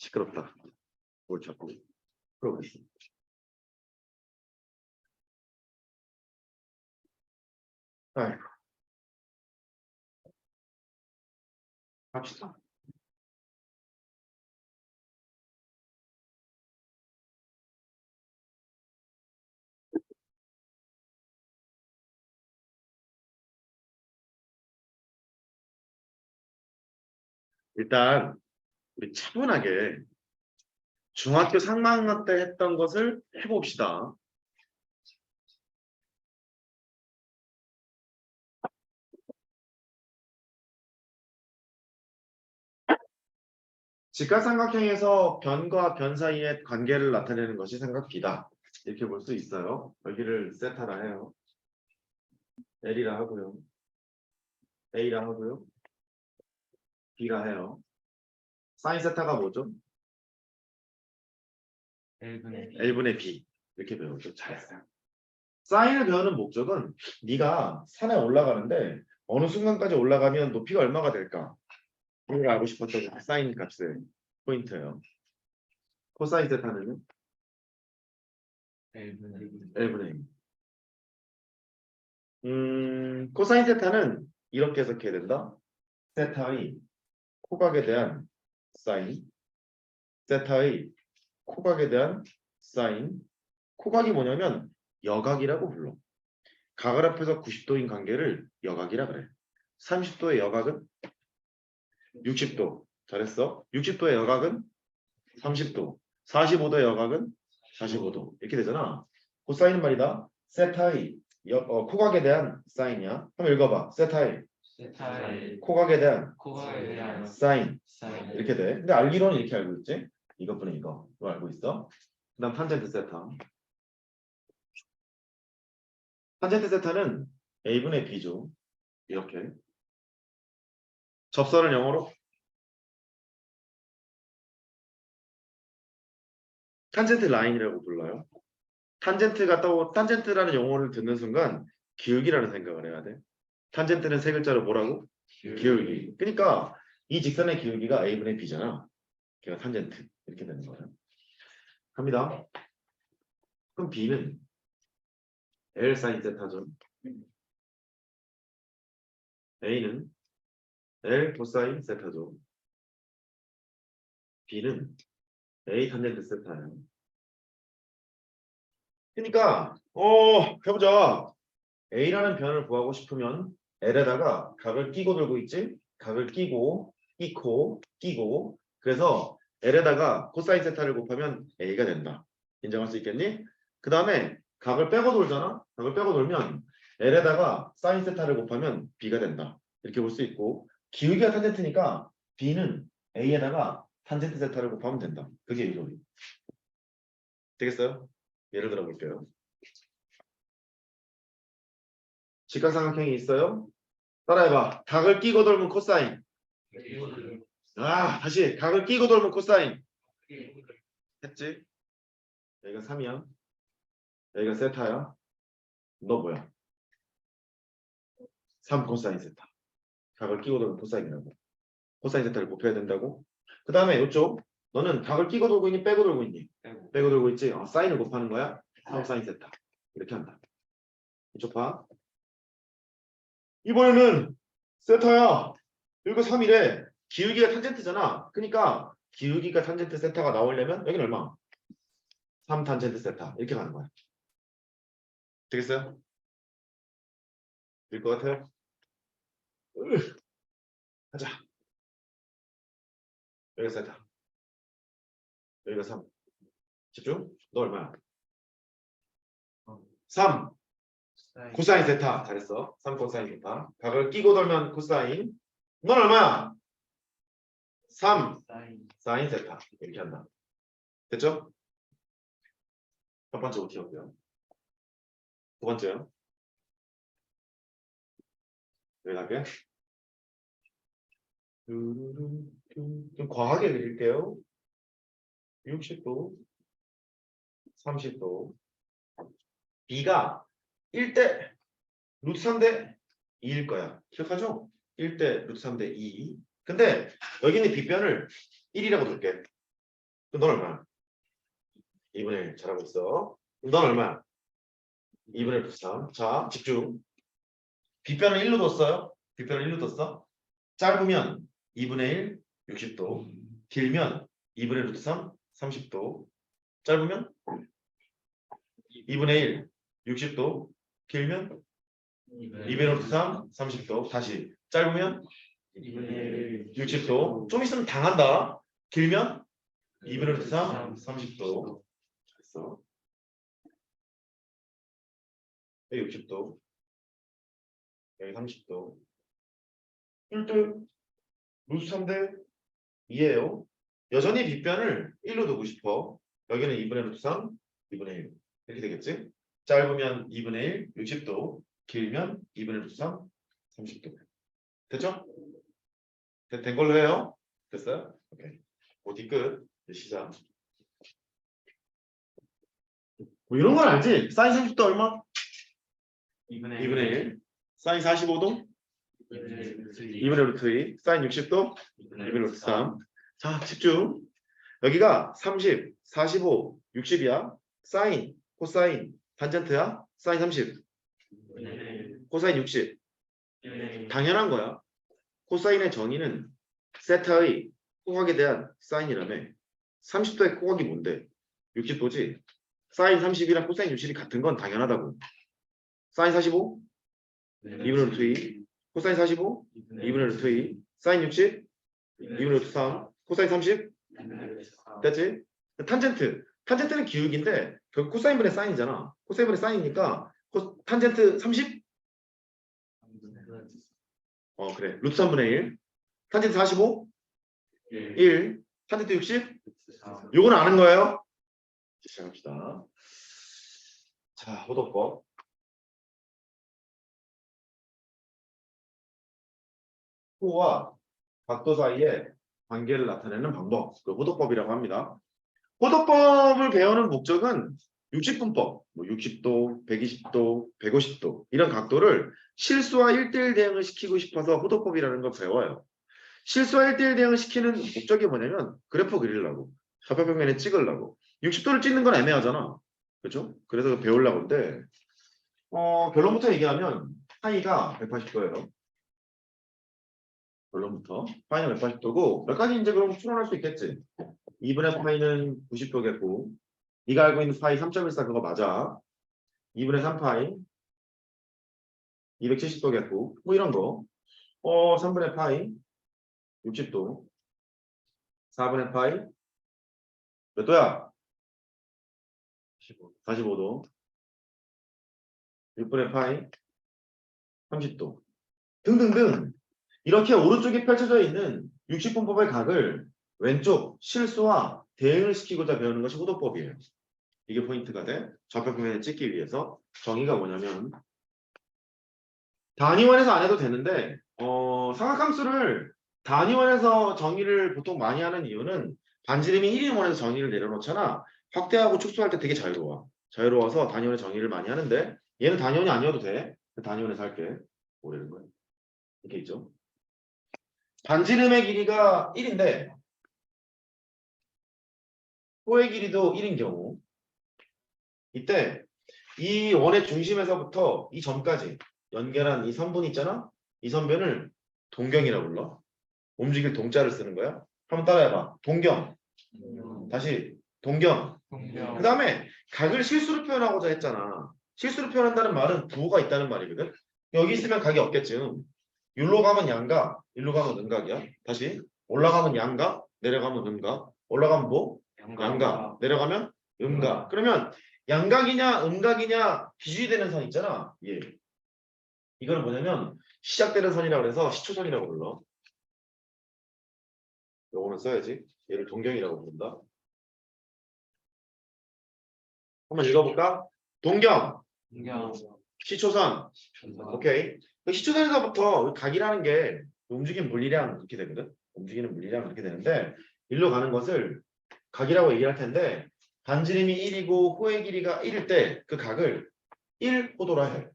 시끄럽다. 뭘 자꾸 풀어보겠습니다. 아이고. 합시다. 일단 우리 차분하게 중학교 3학년 때 했던 것을 해봅시다. 직각삼각형에서 변과 변 사이의 관계를 나타내는 것이 삼각비다. 이렇게 볼 수 있어요. 여기를 세타라 해요. L이라 하고요. A라 하고요. B라 해요. 사인 세타가 뭐죠? L분의 B. 이렇게 배우죠. 잘했어요. 사인을 배우는 목적은 네가 산에 올라가는데 어느 순간까지 올라가면 높이가 얼마가 될까? 이걸 알고 싶었던 사인 값의 포인트예요. 코사인 세타는요? L분의 E. 코사인 세타는 이렇게 해석해야 된다. 세타의 코각에 대한 사인, 세타의 코각에 대한 사인. 코각이 뭐냐면 여각이라고 불러. 각을 합해서 90도인 관계를 여각이라 그래. 30도의 여각은 60도. 잘했어. 60도의 여각은 30도. 45도의 여각은 45도. 이렇게 되잖아. 코사인은 말이다. 세타의 코각에 대한 사인이야. 한번 읽어봐. 세타의 코각에 대한 사인. 이렇게 돼. 근데 알기로는 이렇게 알고 있지. 이것분은 이거. 로 알고 있어. 그 다음 탄젠트 세타. 탄젠트 세타는 A분의 B죠. 이렇게. 접선을 영어로 탄젠트 라인이라고 불러요. 탄젠트라는 용어를 듣는 순간 기울기라는 생각을 해야 돼. 탄젠트는 세 글자로 뭐라고? 기울기. 그러니까 이 직선의 기울기가 A분의 B잖아. 걔가 탄젠트. 이렇게 되는 거예요. 갑니다. 그럼 B는 L 사인 세타죠. A는 L 코사인 세타죠. B는 A 탄젠트 세타예요. 그러니까 해보자. A라는 변을 구하고 싶으면 L에다가 각을 끼고 들고 있지? 각을 끼고 끼고 그래서 L에다가 코사인 세타를 곱하면 A가 된다. 인정할 수 있겠니? 그 다음에 각을 빼고 돌잖아? 각을 빼고 돌면 L에다가 사인 세타를 곱하면 B가 된다. 이렇게 볼 수 있고 기울기가 탄젠트니까 B는 A에다가 탄젠트 세타를 곱하면 된다. 그게 이론이. 되겠어요? 예를 들어 볼게요. 직각삼각형이 있어요. 따라해봐. 각을 끼고 돌면 코사인. 다시 각을 끼고 돌면 코사인. 했지? 여기가 3이야. 여기가 세타야. 너 뭐야? 3 코사인 세타. 각을 끼고 돌면 코사인이라고. 코사인 세타를 곱해야 된다고. 그 다음에 이쪽. 너는 각을 끼고 돌고 있니? 빼고 돌고 있니? 빼고 돌고 있지? 사인을 곱하는 거야. 3 사인 세타. 이렇게 한다. 이쪽 봐. 이번에는 세타야. 여기가 3이래. 기울기가 탄젠트잖아. 그러니까 기울기가 탄젠트 세타가 나오려면 여기는 얼마? 3 탄젠트 세타. 이렇게 가는 거야. 되겠어요? 될 것 같아요? 가자. 여기가 세타. 여기가 3. 집중. 너 얼마야? 3. 코사인 세타. 잘했어. 3 코사인 세타. 각을 끼고 돌면 코사인. 넌 얼마야? 3 사인 세타. 이렇게 한다. 됐죠? 첫 번째 OT였고요. 두 번째요. 여기 갈게. 좀 과하게 그릴게요. 60도, 30도. B가 1대 루트 3대 2일 거야. 기억하죠? 1대 루트 3대 2. 근데 여기 있는 B변을 1이라고 둘게. 그럼 넌 얼마야? 2분의 1 잘하고 있어. 그럼 넌 얼마야? 2분의 1 플러스 3. 자, 집중. 빗변을 1로 뒀어요. 빗변을 1로 뒀어. 짧으면 2분의 1, 60도. 길면 2분의 루트 3, 30도. 짧으면 2분의 1, 60도. 길면 2분의 루트 3, 30도. 다시. 짧으면 60도. 좀 있으면 당한다. 길면 2분의 루트 3, 30도. 됐어. 60도. 여기 30도. 1대 루트 3대 2예요. 여전히 빗변을 1로 두고 싶어. 여기는 2분의 루트 3, 2분의 1. 이렇게 되겠지? 짧으면 2분의 1, 60도. 길면 2분의 루트 3, 30도. 됐죠? 된 걸로 해요. 됐어요? 오케이. 어디 끝. 이제 시작. 뭐 이런 건 알지? 사인 30도 얼마? 2분의 1. 사인 45도? 2분의 루트 2. 사인 60도? 2분의 루트 3. 자, 집중. 여기가 30, 45, 60이야. 사인, 코사인, 탄젠트야. 사인 30, 코사인 60. 당연한 거야. 코사인의 정의는 세타의 코각에 대한 사인이라며. 30도의 코각이 뭔데? 60도지. 사인 30이랑 코사인 60이 같은 건 당연하다고. 사인 45, 2분의 루트 2. 코사인 45, 2분의 루트 2. 사인 60, 2분의 루트 3. 코사인 30, 됐지? 탄젠트는 기울기인데 결국 코사인분의 사인이잖아. 코사인분의 사인이니까 탄젠트 30? 그래. 루트 3분의 1. 탄젠트 45? 1. 탄젠트 60? 요거는 아는 거예요? 시작합시다. 자, 호도법. 호와 각도 사이의 관계를 나타내는 방법. 그 호도법이라고 합니다. 호도법을 배우는 목적은 60분법, 뭐 60도, 120도, 150도 이런 각도를 실수와 1대1 대응을 시키고 싶어서 호도법이라는 걸 배워요. 실수와 1대1 대응을 시키는 목적이 뭐냐면 그래프 그리려고, 좌표평면에 찍으려고. 60도를 찍는 건 애매하잖아. 그렇죠? 그래서 배우려고 하는데 결론부터 얘기하면 파이가 180도예요. 결론부터 파이는 180도고 몇 가지 이제 그럼 추론할 수 있겠지. 2분의 파이는 90도겠고 네가 알고 있는 파이 3.14 그거 맞아. 2분의 3파이 270도겠고 뭐 이런 거. 3분의 파이 60도. 4분의 파이 몇 도야? 45도. 6분의 파이 30도. 등등등. 이렇게 오른쪽에 펼쳐져 있는 60분법의 각을 왼쪽 실수와 대응을 시키고자 배우는 것이 호도법이에요. 이게 포인트가 돼. 좌표평면에 찍기 위해서. 정의가 뭐냐면 단위원에서 안 해도 되는데 삼각함수를 단위원에서 정의를 보통 많이 하는 이유는 반지름이 1인원에서 정의를 내려놓잖아. 확대하고 축소할 때 되게 자유로워. 자유로워서 단위원의 정의를 많이 하는데 얘는 단위원이 아니어도 돼. 단위원에서 할게. 뭐라는 거야? 이렇게 있죠. 반지름의 길이가 1인데 호의 길이도 1인 경우 이때 이 원의 중심에서부터 이 점까지 연결한 이 선분 있잖아? 이 선변을 동경이라고 불러. 움직일 동자를 쓰는 거야. 한번 따라해봐. 동경. 다시 동경. 그 다음에 각을 실수로 표현하고자 했잖아. 실수로 표현한다는 말은 부호가 있다는 말이거든. 여기 있으면 각이 없겠지. 일로 가면 양각, 일로 가면 음각이야. 다시 올라가면 양각, 내려가면 음각. 올라가면 뭐? 양각. 내려가면 음각. 그러면 양각이냐 음각이냐 기준이 되는 선 있잖아. 예. 이거는 뭐냐면 시작되는 선이라고 해서 시초선이라고 불러. 요거는 써야지. 얘를 동경이라고 부른다. 한번 읽어볼까? 동경. 시초선. 오케이. 그 시초선에서부터 각이라는 게 움직이는 물리량 그렇게 되거든. 움직이는 물리량 그렇게 되는데 일로 가는 것을 각이라고 얘기할 텐데 반지름이 1이고 호의 길이가 1일 때 그 각을 1호도라 해.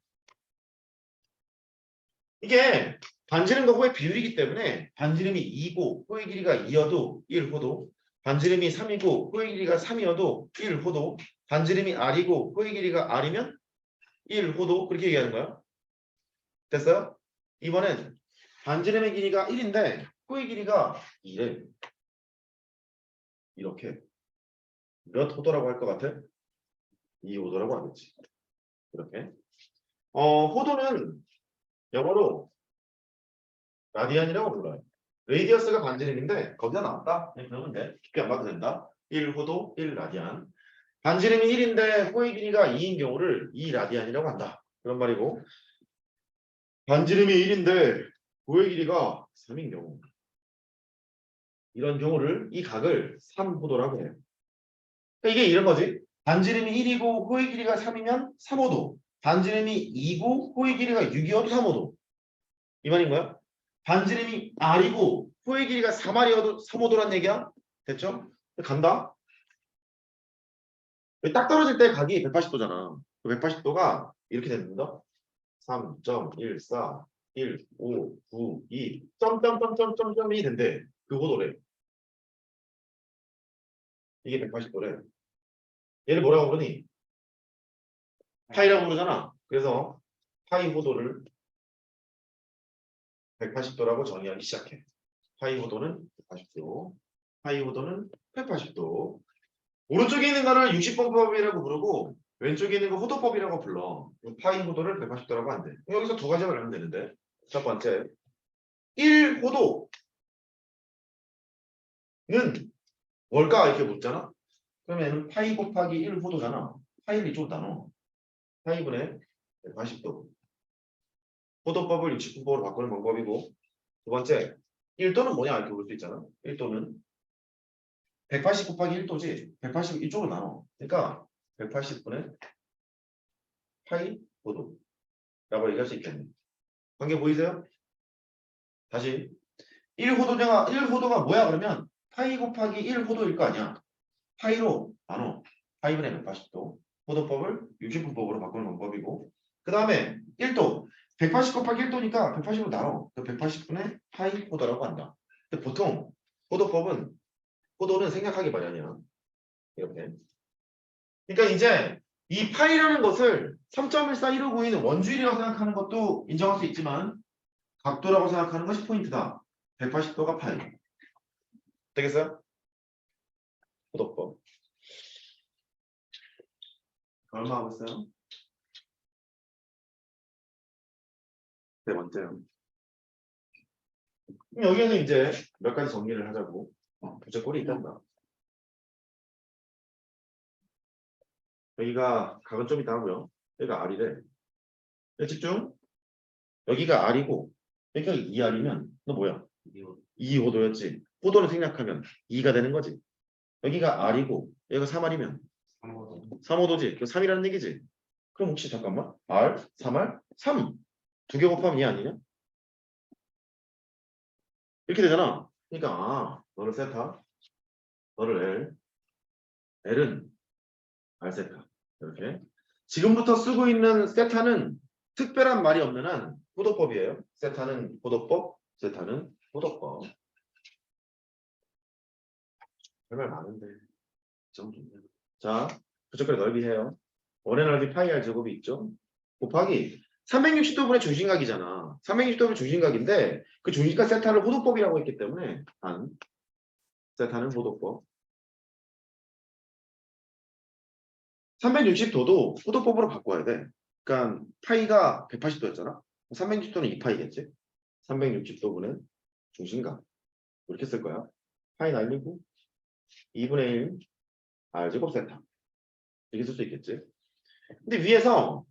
이게 반지름과 호의 비율이기 때문에 반지름이 2고 호의 길이가 2여도 1호도, 반지름이 3이고 호의 길이가 3이어도 1호도, 반지름이 r이고 호의 길이가 r이면 1호도, 그렇게 얘기하는 거야. 됐어요? 이번엔 반지름의 길이가 1인데 호의 길이가 2래. 이렇게 몇 호도라고 할 것 같아? 2호도라고 하겠지. 이렇게. 호도는 영어로 라디안이라고 불러요. 레이디어스가 반지름인데 거기다 나왔다. 그러면 돼. 깊게 안 봐도 된다. 1호도 1라디안. 반지름이 1인데 호의 길이가 2인 경우를 2라디안이라고 한다. 그런 말이고, 반지름이 1인데 호의 길이가 3인 경우, 이런 경우를, 이 각을 3호도라고 해요. 그러니까 이게 이런 거지. 반지름이 1이고 호의 길이가 3이면 3호도. 반지름이 2고 호의 길이가 6이어도 3호도. 이 말인 거야? 반지름이 r이고 호의 길이가 3r이어도 3호도란 얘기야? 됐죠? 간다. 딱 떨어질 때 각이 180도잖아. 180도가 이렇게 됩니다. 3.14, 1, 5, 9, 2, 점점점점점점이 된대. 그 호도래. 이게 180도래. 얘를 뭐라고 부르니? 파이라고 부르잖아. 그래서 파이 호도를 180도라고 정의하기 시작해. 파이 호도는 180도. 파이 호도는 180도. 오른쪽에 있는 거를 60번법이라고 부르고 왼쪽에 있는 거 호도법이라고 불러. 파이 호도를 180도라고 한대. 여기서 두 가지만 알면 되는데. 첫 번째, 1호도는 뭘까? 이렇게 묻잖아. 그러면 파이 곱하기 1호도잖아. 파이를 이쪽으로 나눠. 파이분의 180도. 호도법을 60분법으로 바꾸는 방법이고, 두 번째, 1도는 뭐냐? 이렇게 볼 수 있잖아. 1도는 180 곱하기 1도지. 180 이쪽으로 나눠. 그러니까 180분의 파이 호도라고 얘기할 수 있겠네. 관계 보이세요? 다시 1호도가 뭐야? 그러면 파이 곱하기 1호도일 거 아니야. 파이로 나눠. 파이분의 180도. 호도법을 60분법으로 바꾸는 방법이고, 그 다음에 1도 180 곱하기 1도니까 180으로 나눠. 그 180분의 파이 호도라고 한다. 근데 보통 호도는 생략하기 마련이야. 이렇게. 그러니까 이제 이 파이라는 것을 3.141591은 원주율이라고 생각하는 것도 인정할 수 있지만 각도라고 생각하는 것이 포인트다. 180도가 파이. 되겠어요? 호도법. 얼마 하고 있어요? 네 번째요. 그럼 여기에는 이제 몇 가지 정리를 하자고. 부채꼴이 있단다. 여기가 각은 좀 이따 하고요. 여기가 R이래. 집중. 여기가 R이고 여기가 2R이면 너 뭐야? 2호도였지. 호도를 생략하면 2가 되는 거지. 여기가 R이고 여기가 3R이면 3호도지. 그 3이라는 얘기지. 그럼 혹시 잠깐만. R, 3R, 3. 두 개 곱하면 2 아니냐? 이렇게 되잖아. 그러니까 너를 세타, 너를 L은 R 세타. 이렇게. 지금부터 쓰고 있는 세타는 특별한 말이 없는 한 호도법이에요. 세타는 호도법, 세타는 호도법. 할 말 많은데. 자, 부적결의 넓이해요. 원의 넓이 파이 R 제곱이 있죠. 곱하기 360도분의 중심각이잖아. 360도분의 중심각인데 그 중심각 세타를 호도법이라고 했기 때문에 세타는 호도법. 360도도 호도법으로 바꿔야 돼. 그러니까 파이가 180도였잖아. 360도는 2파이겠지. 360도분의 중심각. 이렇게 쓸 거야. 파이 날리고 2분의 1 R 제곱 세타. 이렇게 쓸 수 있겠지. 근데 위에서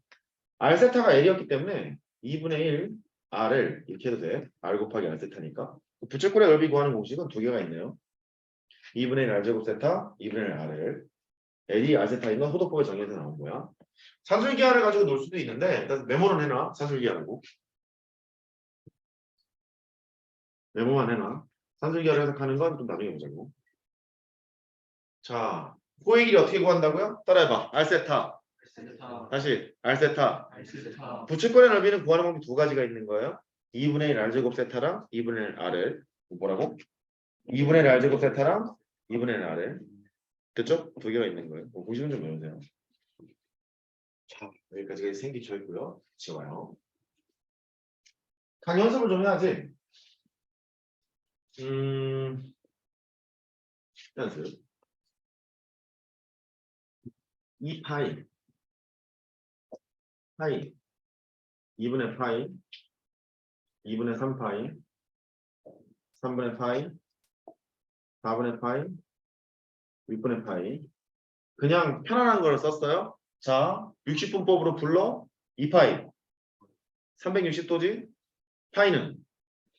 R 세타가 L이었기 때문에 2분의 1 R을 이렇게 해도 돼. R 곱하기 R 세타니까. 부채꼴의 넓이 구하는 공식은 두 개가 있네요. 2분의 1 R 제곱 세타, 2분의 1 R을. L이 R 세타인 건 호도법의 정의에서 나온 거야. 산술기하를 가지고 놀 수도 있는데 일단 메모는 해놔. 산술기하라고. 메모만 해놔. 산술기하를 해석하는 건 좀 나중에 보자고. 자, 호의 길이 어떻게 구한다고요? 따라해봐. R 세타. 다시 R 세타. 부채꼴의 넓이는 구하는 방법이 두 가지가 있는 거예요. 2분의 1 R 제곱 세타랑 2분의 1 R을 뭐라고? 2분의 1 R 제곱 세타랑 2분의 N 아래. 됐죠? 두 개가 있는 거예요. 공식은 좀 외우세요. 자, 여기까지 생기쳐 있고요. 지워요. 강 연습을 좀 해야지. 연습. 2파이 2분의 파이 2분의 3파이 3분의 파이 4분의 파이 6분의 파이 그냥 편안한 걸 썼어요. 자, 60분법으로 불러 2파이 360도지 파이는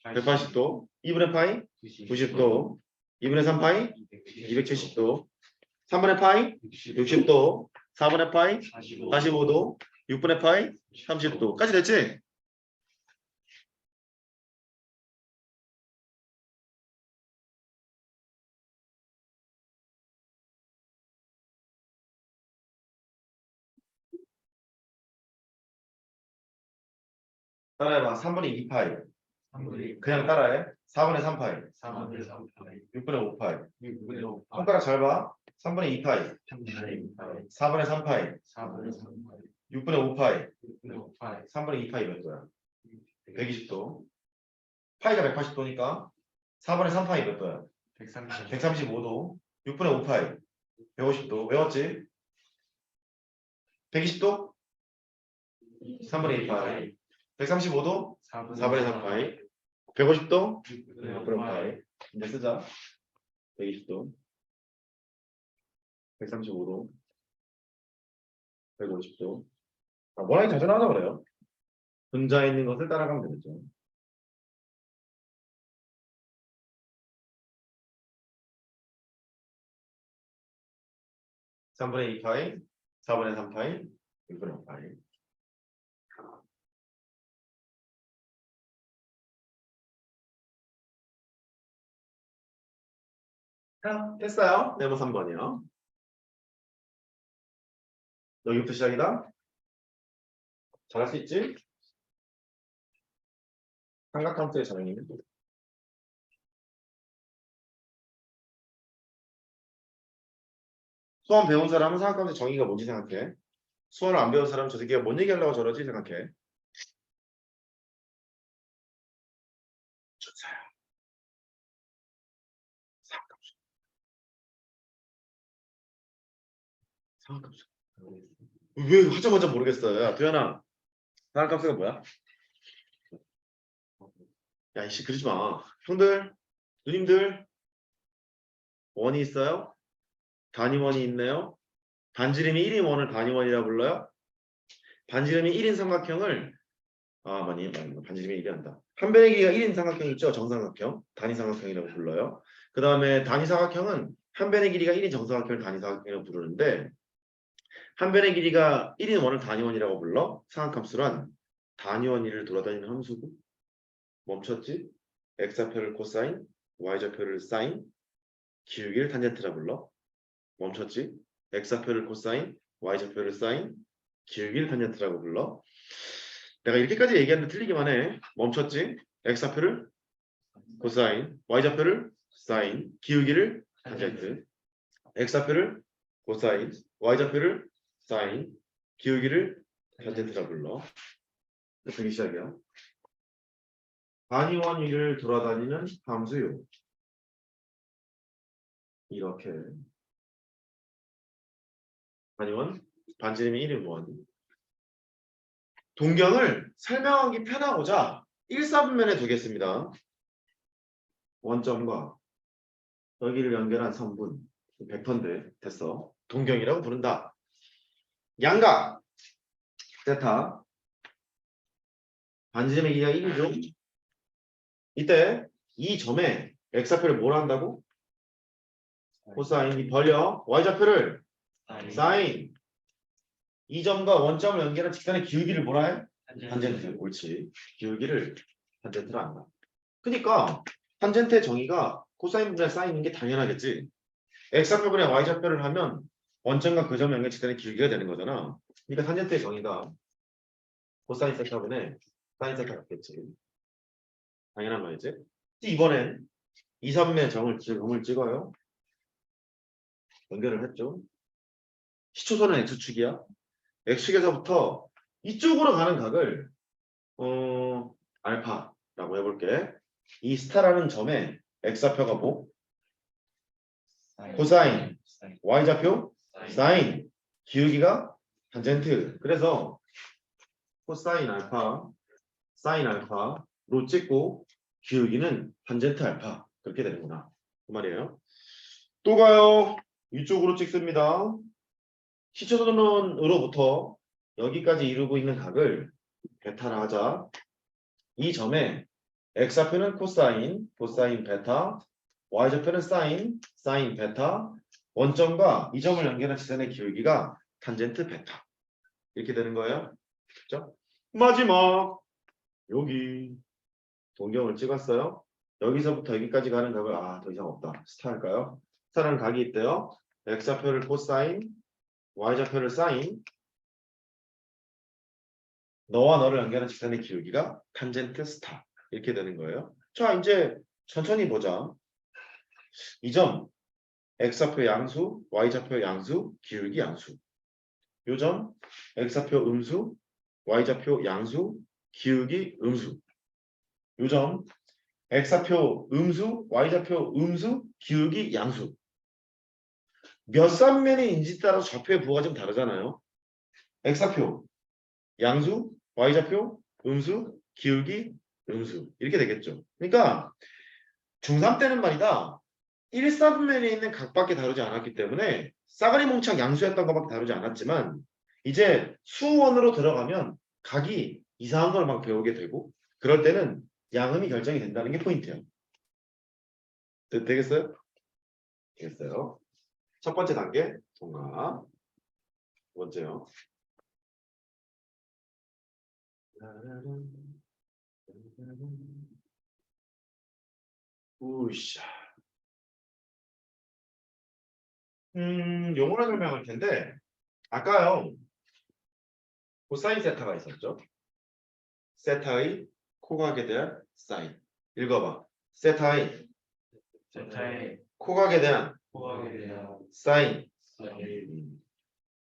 180도 2분의 파이 90도 2분의 3파이 270도 3분의 파이 60도 4분의 파이 45도 6분의 파이 30도까지 됐지? 따라해봐. 3분의 2파이 그냥 따라해. 4분의 3파이 6분의 5파이 손가락 잘 봐. 3분의 2파이 4분의 3파이 6분의 5파이 3분의 2파이 몇 도야? 120도 파이가 180도니까 4분의 3파이 몇 도야? 135도 6분의 5파이 150도 외웠지? 120도 3분의 2파이 135도 4분의 3파이 150도 6분의 5파이 이제 쓰자 120도 135도 150도 워낙에 자주 나와서 그래요. 분자에 있는 것을 따라가면 되겠죠. (3분의 2파이) (4분의 3파이) (6분의 5파이) 자, 됐어요. 네모 3번이요. 여기부터 시작이다. 잘할 수 있지? 삼각함수의 정의. 수험 배운 사람은 삼각함수의 정의가 뭔지 생각해. 수험을 안 배운 사람은 저 새끼가 뭔 얘기하려고 저러지 생각해. 좋아요. 삼각함수. 삼각함수. 왜 하자마자 모르겠어요. 야, 도현아. 삼각함수가 뭐야? 야, 이씨 그러지 마. 형들, 누님들, 원이 있어요? 단위원이 있네요. 반지름이 1인 원을 단위원이라고 불러요. 반지름이 1인 삼각형을 맞니? 반지름이 1이 한다. 한 변의 길이가 1인 삼각형 있죠? 정삼각형, 단위삼각형이라고 불러요. 그 다음에 단위사각형은 한 변의 길이가 1인 정사각형을 단위사각형이라고 부르는데 한 변의 길이가 1인 원을 단위원이라고 불러. 삼각함수란 단위원 위를 돌아다니는 함수고 멈췄지? x좌표를 코사인, y좌표를 사인, 기울기를 탄젠트라 불러. 멈췄지? x좌표를 코사인, y좌표를 사인, 기울기를 탄젠트라고 불러. 내가 이렇게까지 얘기하는데 틀리기만 해. 멈췄지? x좌표를 코사인, y좌표를 사인, 기울기를 탄젠트. x좌표를 코사인, y좌표를 사인, 기울기를 탄젠트라 불러. 되기 시작이야. 단위원 위를 돌아다니는 함수요. 이렇게 단위원 반지름이 1인 원. 동경을 설명하기 편하고자 1사분면에 두겠습니다. 원점과 여기를 연결한 선분 100%인데 됐어. 동경이라고 부른다. 양각 세타 반지름의 길이가 1이죠. 이때 이 점에 x좌표를 뭘 한다고? 코사인이 벌려 y좌표를 사인 이 점과 원점을 연결한 직선의 기울기를 뭐라 해? 탄젠트. 옳지. 기울기를 탄젠트로 한다. 그러니까 탄젠트의 정의가 코사인 분의 사인인 게 당연하겠지. x좌표분의 y좌표를 하면 원점과 그 점 연결 직선의 기울기가 되는 거잖아. 그러니까 탄젠트의 정의가 코사인 세타분의 사인 세타 같겠지. 당연한 말이지. 이번엔 2, 3의 점을 찍어요. 연결을 했죠. 시초선은 x축이야. x축에서부터 이쪽으로 가는 각을 알파라고 해볼게. 이 스타라는 점에 x좌표가 뭐? 코사인, y좌표, 사인, 기울기가 탄젠트. 그래서 코사인 알파, 사인 알파로 찍고 기울기는 탄젠트 알파. 그렇게 되는구나. 그 말이에요. 또 가요. 이쪽으로 찍습니다. 시초선으로부터 여기까지 이루고 있는 각을 베타라 하자. 이 점에 x좌표는 코사인, 코사인 베타, y좌표는 사인, 사인 베타, 원점과 이 점을 연결한 지선의 기울기가 탄젠트 베타. 이렇게 되는 거예요. 그렇죠? 마지막 여기 동경을 찍었어요. 여기서부터 여기까지 가는 각을 더 이상 없다. 스타 할까요? 스타라는 각이 있대요. x좌표를 코사인, y좌표를 사인, 너와 너를 연결한 직선의 기울기가 탄젠트 스타. 이렇게 되는 거예요. 자, 이제 천천히 보자. 이 점 x좌표 양수, y좌표 양수, 기울기 양수. 요 점 x좌표 음수, y좌표 양수, 기울기 음수. 요 점 x좌표 음수, y좌표 음수, 기울기 양수. 몇 삼면인지 따라 좌표의 부호가 좀 다르잖아요. x좌표 양수, y좌표 음수, 기울기 음수. 이렇게 되겠죠. 그러니까 중3 때는 말이다. 1사분면에 있는 각밖에 다루지 않았기 때문에 싸그리 몽창 양수였던 것밖에 다루지 않았지만 이제 수원으로 들어가면 각이 이상한 걸 막 배우게 되고 그럴 때는 양음이 결정이 된다는 게 포인트예요. 되겠어요? 되겠어요. 첫 번째 단계 통합. 두 번째요. 우샤. 용어로 설명할 텐데 아까요 코사인 세타가 있었죠. 세타의 코각에 대한 사인. 읽어봐. 세타의 코각에 대한 사인.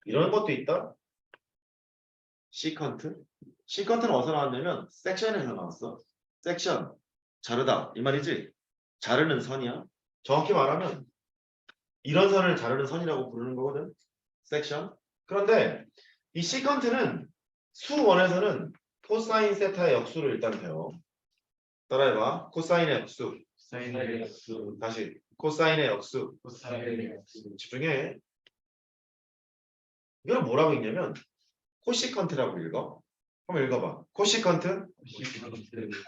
이런 것도 있다. 시컨트. 시컨트는 어디서 나왔냐면 섹션에서 나왔어. 섹션. 자르다. 이 말이지. 자르는 선이야. 정확히 말하면 이런 선을 자르는 선이라고 부르는 거거든. 섹션. 그런데 이 시컨트는 수원에서는 코사인 세타의 역수를 일단 배워. 따라해봐. 코사인의 역수. 다시 코사인의 역수. 집중해. 이걸 뭐라고 읽냐면 코시컨트라고 읽어. 한번 읽어봐. 코시컨트.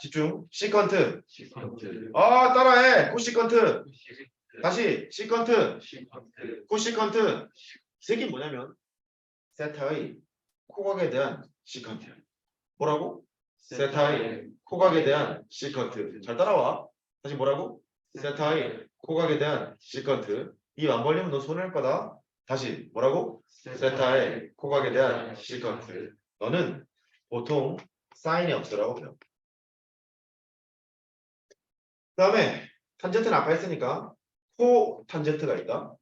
집중. 시컨트. 따라해. 코시컨트. 다시 시컨트. 코시컨트. 이게 뭐냐면 세타의 코각에 대한 시컨트. 뭐라고? 세타의 코각에 대한 시컨트. 잘 따라와. 다시 뭐라고? 세타의 코각에 대한 시컨트. 이 안 벌리면 너 손해일 거다. 다시 뭐라고? 세타의 코각에 대한 시컨트. 너는 보통 사인의 역수라고 배워. 그 다음에 탄젠트는 아까 했으니까 코탄젠트가 있다.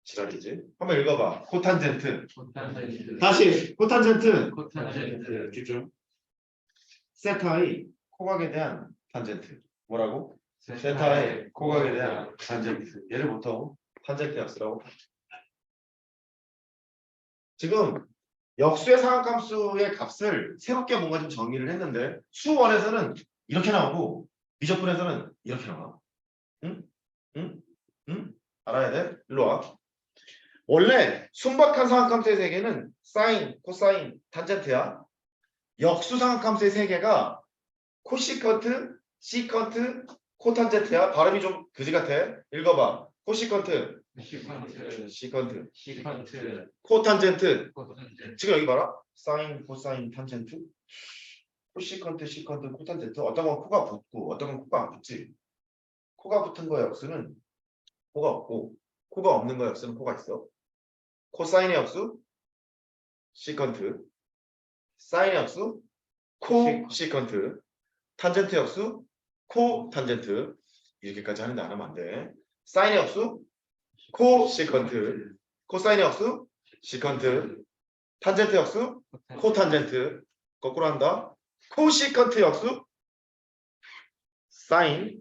지랄이지. 한번 읽어봐. 코탄젠트. 다시 코탄젠트. 집중. 세타의 코각에 대한 탄젠트. 뭐라고? 세타의 코각에 대한 탄젠트. 얘를 보통 탄젠트 역수라고. 지금 역수의 상한함수의 값을 새롭게 뭔가 좀 정의를 했는데 수원에서는 이렇게 나오고 미적분에서는 이렇게 나와. 응? 알아야 돼? 일로 와. 원래 순박한 상한함수의 세계는 사인, 코사인, 탄젠트야. 역수 상한함수의 세계가 코시컨트, 시컨트, 코탄젠트야. 발음이 좀 그지 같아. 읽어봐. 코시컨트, 시컨트, 코탄젠트. 지금 여기 봐라. 사인, 코사인, 탄젠트. 코시컨트, 시컨트, 코탄젠트. 어떤 건 코가 붙고 어떤 건 코가 안 붙지. 코가 붙은 거의 역수는 코가 없고 코가 없는 거의 역수는 코가 있어. 코사인의 역수 시컨트, 사인의 역수 코 시컨트, 탄젠트 역수 코 탄젠트. 이렇게까지 하는데 안 하면 안 돼. 사인의 역수 코시컨트. 코사인의 역수 시컨트. 탄젠트 역수 코탄젠트. 거꾸로 한다. 코시컨트 역수 사인.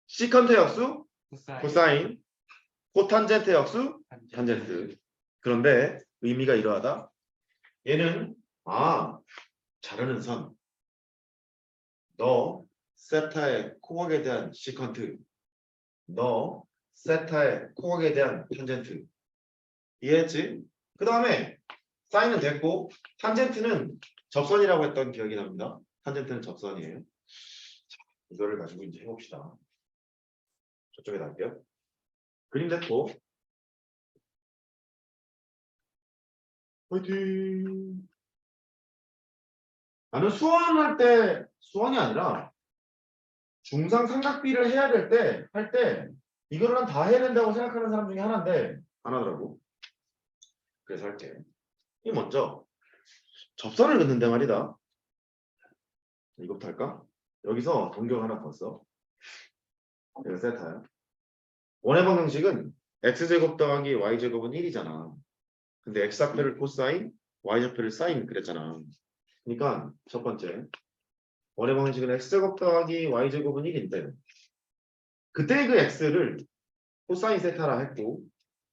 시컨트 역수 코사인. 코탄젠트 역수 탄젠트. 그런데 의미가 이러하다. 얘는 자르는 선. 너 세타의 코각에 대한 시컨트. 너 세타의 코각에 대한 탄젠트. 이해했지? 그 다음에 사인은 됐고 탄젠트는 접선이라고 했던 기억이 납니다. 탄젠트는 접선이에요. 자, 이거를 가지고 이제 해봅시다. 저쪽에 달게요. 그림 됐고 화이팅. 나는 수원할 때 수원이 아니라 중상 삼각비를 해야 될 때 할 때 이거를 다 해야 된다고 생각하는 사람 중에 하나인데 안 하더라고. 그래서 할게. 이 먼저 접선을 긋는데 말이다. 이거부터 할까? 여기서 동경 하나 더 써. 이거 세타야. 원의 방정식은 x제곱 더하기 y제곱은 1이잖아. 근데 x좌표를 코사인, y좌표를 사인 그랬잖아. 그러니까 첫 번째 원의 방정식은 x제곱 더하기 y제곱은 1인데 그때 그 x를 코사인 세타라 했고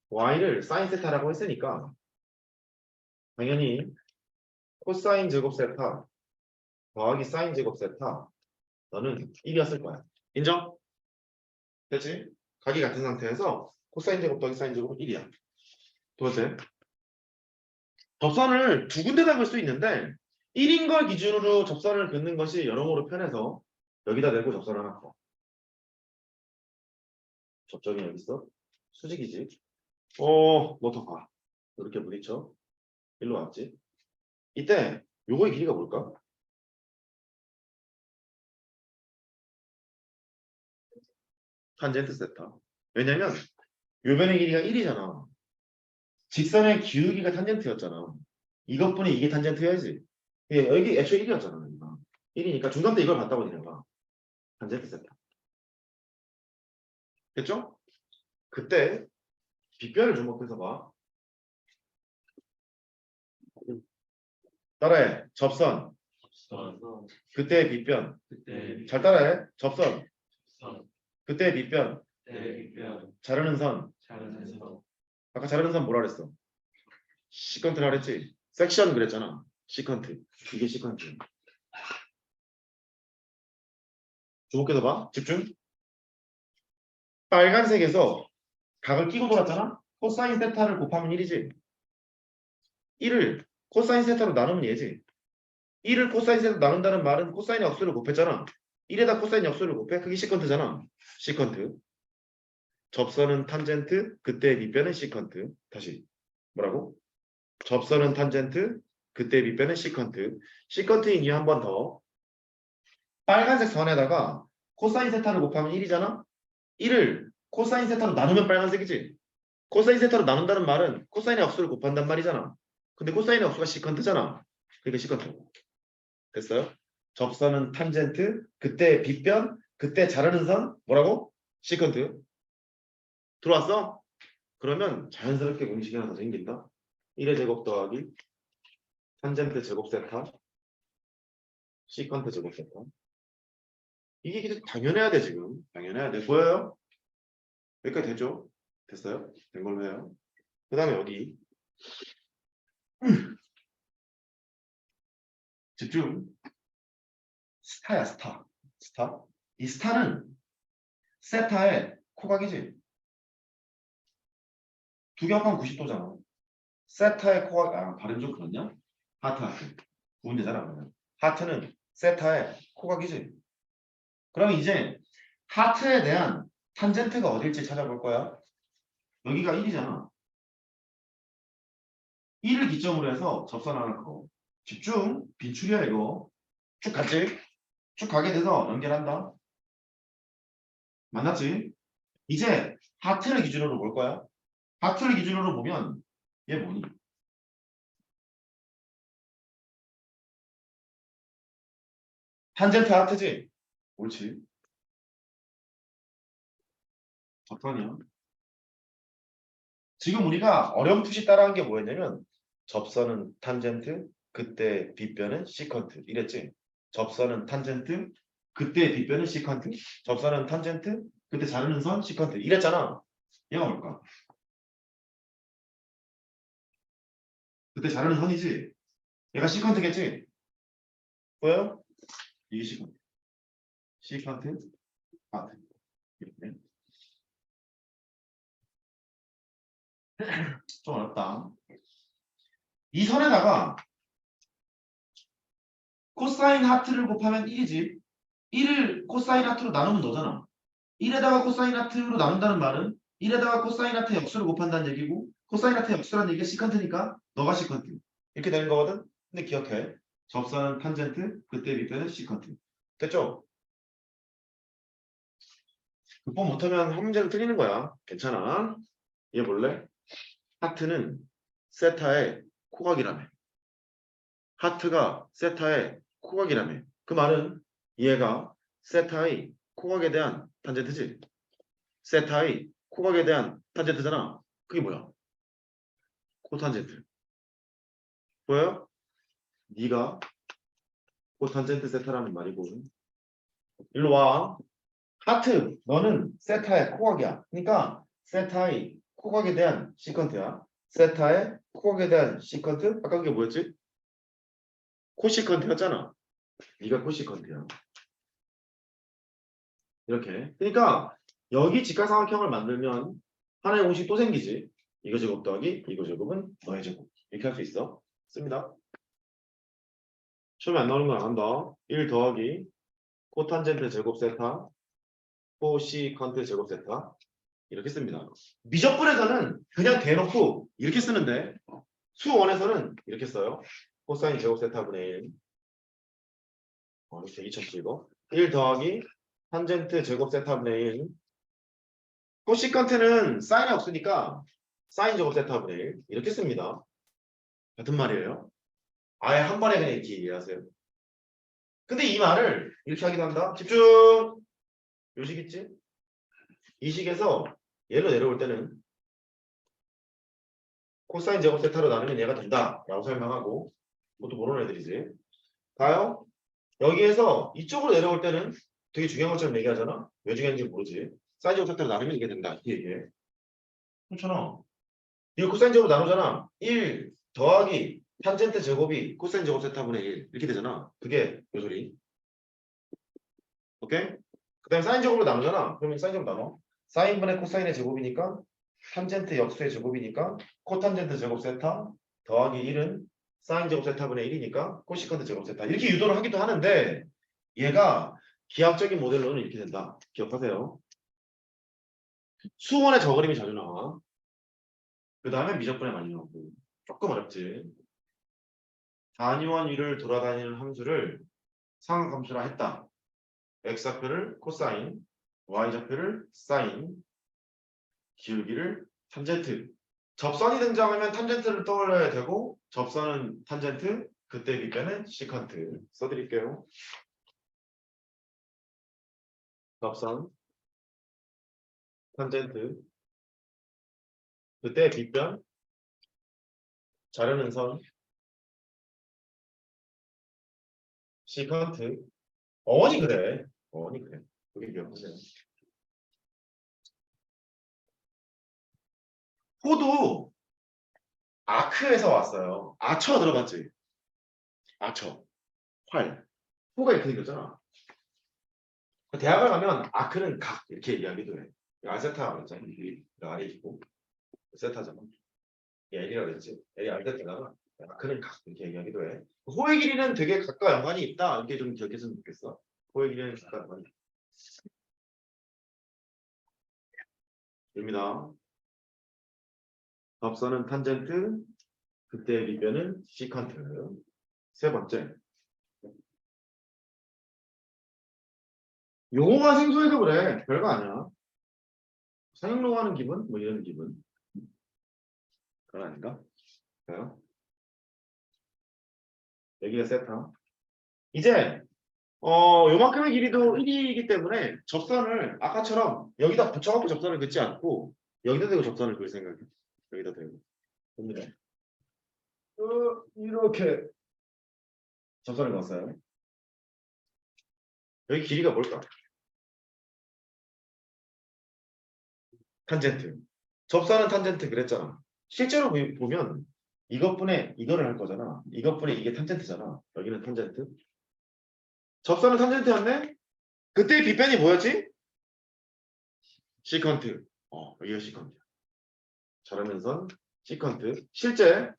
y를 사인 세타라고 했으니까 당연히 코사인 제곱 세타 더하기 사인 제곱 세타 너는 1이었을 거야. 인정? 됐지? 각이 같은 상태에서 코사인 제곱 더하기 사인 제곱은 1이야. 두 번째 접선을 두 군데다 걸 수 있는데 1인 걸 기준으로 접선을 긋는 것이 여러모로 편해서 여기다 대고 접선을 하나 커. 접점이 여기 있어? 수직이지? 너도 봐. 이렇게 부딪혀. 일로 왔지? 이때 요거의 길이가 뭘까? 탄젠트 세타. 왜냐면 요 변의 길이가 1이잖아. 직선의 기울기가 탄젠트였잖아. 이것뿐이 이게 탄젠트여야지. 여기 애초에 1이었잖아. 1이니까 중간 때 이걸 봤다고 니네가. 탄젠트 세타. 됐죠? 그때 빗변을 주목해서 봐. 따라해. 접선. 그때의 빗변. 잘 따라해. 접선. 그때의 빗변. 자르는 선. 아까 자르는 선 뭐라 그랬어? 시컨트라 그랬지? 섹션 그랬잖아. 시컨트. 이게 시컨트. 주목해서 봐. 집중. 빨간색에서 각을 끼고 돌았잖아? 코사인 세타를 곱하면 1이지. 1을 코사인 세타로 나누면 얘지. 1을 코사인 세타로 나눈다는 말은 코사인의 역수를 곱했잖아. 1에다 코사인 역수를 곱해. 그게 시컨트잖아. 시컨트. 접선은 탄젠트, 그때의 밑변은 시컨트. 다시. 뭐라고? 접선은 탄젠트, 그때의 밑변은 시컨트. 시컨트인 이유 한 번 더. 빨간색 선에다가 코사인 세타를 곱하면 1이잖아? 1을 코사인 세타로 나누면 빨간색이지. 코사인 세타로 나눈다는 말은 코사인의 역수를 곱한단 말이잖아. 근데 코사인의 역수가 시컨트잖아. 그러니까 시컨트. 됐어요? 접선은 탄젠트, 그때 빗변, 그때 자르는 선 뭐라고? 시컨트. 들어왔어? 그러면 자연스럽게 공식이 하나 더 생긴다. 1의 제곱 더하기 탄젠트 제곱 세타 시컨트 제곱 세타. 이게 계속 당연해야 돼 지금. 당연해야 돼. 보여요? 여기까지 되죠? 됐어요? 된 걸로 해요. 그 다음에 여기 집중. 스타야 스타. 스타. 이 스타는 세타의 코각이지. 두 개 합하면 90도잖아. 세타의 코각, 발음 좀 그렇냐? 하트. 구분되잖아 그러면. 하트는 세타의 코각이지. 그럼 이제 하트에 대한 탄젠트가 어딜지 찾아볼 거야. 여기가 1이잖아. 1을 기점으로 해서 접선하는 거. 집중. 비출이야 이거. 쭉 갔지? 쭉 가게 돼서 연결한다. 만났지? 이제 하트를 기준으로 볼 거야. 하트를 기준으로 보면 얘 뭐니? 탄젠트 하트지? 옳지. 접선이야. 지금 우리가 어렴풋이 따라한 게 뭐였냐면 접선은 탄젠트, 그때 빗변은 시컨트 이랬지. 접선은 탄젠트, 그때 빗변은 시컨트, 접선은 탄젠트, 그때 자르는 선 시컨트 이랬잖아. 얘가 뭘까? 그때 자르는 선이지. 얘가 시컨트겠지. 보여요? 이게 시컨트. 시컨트, 파트. 이렇게. 좀 어렵다. 이 선에다가 코사인 하트를 곱하면 1이지. 1을 코사인 하트로 나누면 너잖아. 1에다가 코사인 하트로 나눈다는 말은 1에다가 코사인 하트 역수를 곱한다는 얘기고 코사인 하트 역수라는 얘기가 시컨트니까 너가 시컨트. 이렇게 되는 거거든. 근데 기억해. 접선은 탄젠트, 그때 빗변은 시컨트. 됐죠? 극복 못하면 한 문제는 틀리는 거야. 괜찮아. 얘 볼래? 하트는 세타의 코각이라며. 하트가 세타의 코각이라며. 그 말은 얘가 세타의 코각에 대한 탄젠트지. 세타의 코각에 대한 탄젠트잖아. 그게 뭐야? 코탄젠트. 보여요? 네가 코탄젠트 세타라는 말이고. 일로 와. 하트, 너는 세타의 코각이야. 그러니까 세타의 코각에 대한 시컨트야. 세타의 코각에 대한 시컨트? 아까 그게 뭐였지? 코시컨트였잖아. 네가 코시컨트야. 이렇게. 그러니까 여기 직각삼각형을 만들면 하나의 공식 또 생기지. 이거 제곱 더하기 이거 제곱은 너의 제곱. 이렇게 할 수 있어. 씁니다. 처음에 안 나오는 건 안 한다. 1 더하기 코탄젠트 제곱 세타 코시컨트 제곱 세타 이렇게 씁니다. 미적분에서는 그냥 대놓고 이렇게 쓰는데 수원에서는 이렇게 써요. 코사인 제곱 세타분의 1 이렇게 2000 1 더하기 탄젠트 제곱 세타분의 1 코시컨트는 사인이 없으니까 사인 제곱 세타분의 1 이렇게 씁니다. 같은 말이에요. 아예 한 번에 그냥 이렇게 이해하세요. 근데 이 말을 이렇게 하기도 한다. 집중! 요식 있지? 이 식에서 얘로 내려올 때는 코사인 제곱 세타로 나누면 얘가 된다 라고 설명하고 그것도 모르는 애들이지. 봐요. 여기에서 이쪽으로 내려올 때는 되게 중요한 것처럼 얘기하잖아. 왜 중요한지 모르지. 사인 제곱 세타로 나누면 이게 된다. 이렇게 얘기해. 그렇잖아. 이거 코사인 제곱 나누잖아. 1 더하기 탄젠트 제곱이 코사인 제곱 세타분의 1 이렇게 되잖아. 그게 요 소리. 오케이? 그 다음에 사인 제곱으로 나누잖아. 그러면 사인 제곱 나눠. 사인분의 코사인의 제곱이니까 탄젠트 역수의 제곱이니까 코탄젠트 제곱 세타 더하기 1은 사인 제곱 세타분의 1이니까 코시컨트 제곱 세타 이렇게 유도를 하기도 하는데 얘가 기하학적인 모델로는 이렇게 된다. 기억하세요. 수원의 저그림이 자주 나와. 그 다음에 미적분에 많이 나오고 조금 어렵지. 단위원 위를 돌아다니는 함수를 상함수라 했다. x좌표를 코사인, y좌표를 사인, 기울기를 탄젠트. 접선이 등장하면 탄젠트를 떠올려야 되고 접선은 탄젠트, 그때 빗변은 시컨트. 써드릴게요. 접선, 탄젠트, 그때 빗변, 자르는 선, 시컨트. 어원이 그래. 어원이 그래. 그게 기억하세요. 호도 아크에서 왔어요. 아처 들어봤지? 아처. 활. 호가 이렇게 생겼잖아. 대학을 가면 아크는 각 이렇게 얘기하기도 해. 아세타 맞잖아. 아래 있고 세타잖아. L이라고 그랬지. L이 알데타가 아크는 각 이렇게 얘기하기도 해. 호의 길이는 되게 각과 연관이 있다. 이렇게 좀 기억했으면 좋겠어. 호의 길이는 각과 연관이 있다. 입니다. 접선은 탄젠트, 그때 비변은 시컨트. 세 번째. 용어가 생소해서 그래. 별거 아니야. 상용로 하는 기분? 뭐 이런 기분. 그건 아닌가? 그래요? 여기가 세타. 이제 요만큼의 길이도 1이기 때문에 접선을 아까처럼 여기다 붙여갖고 접선을 긋지 않고 여기다 대고 접선을 그을 생각이야. 여기다 대고 됩니다. 이렇게 접선을 그었어요. 여기 길이가 뭘까? 탄젠트. 접선은 탄젠트 그랬잖아. 실제로 보면 이것분에 이거를 할 거잖아. 이것분에 이게 탄젠트잖아. 여기는 탄젠트. 접선은 탄젠트였네? 그때의 빗변이 뭐였지? 시컨트. 여기가 시컨트. 저라면선 시컨트. 실제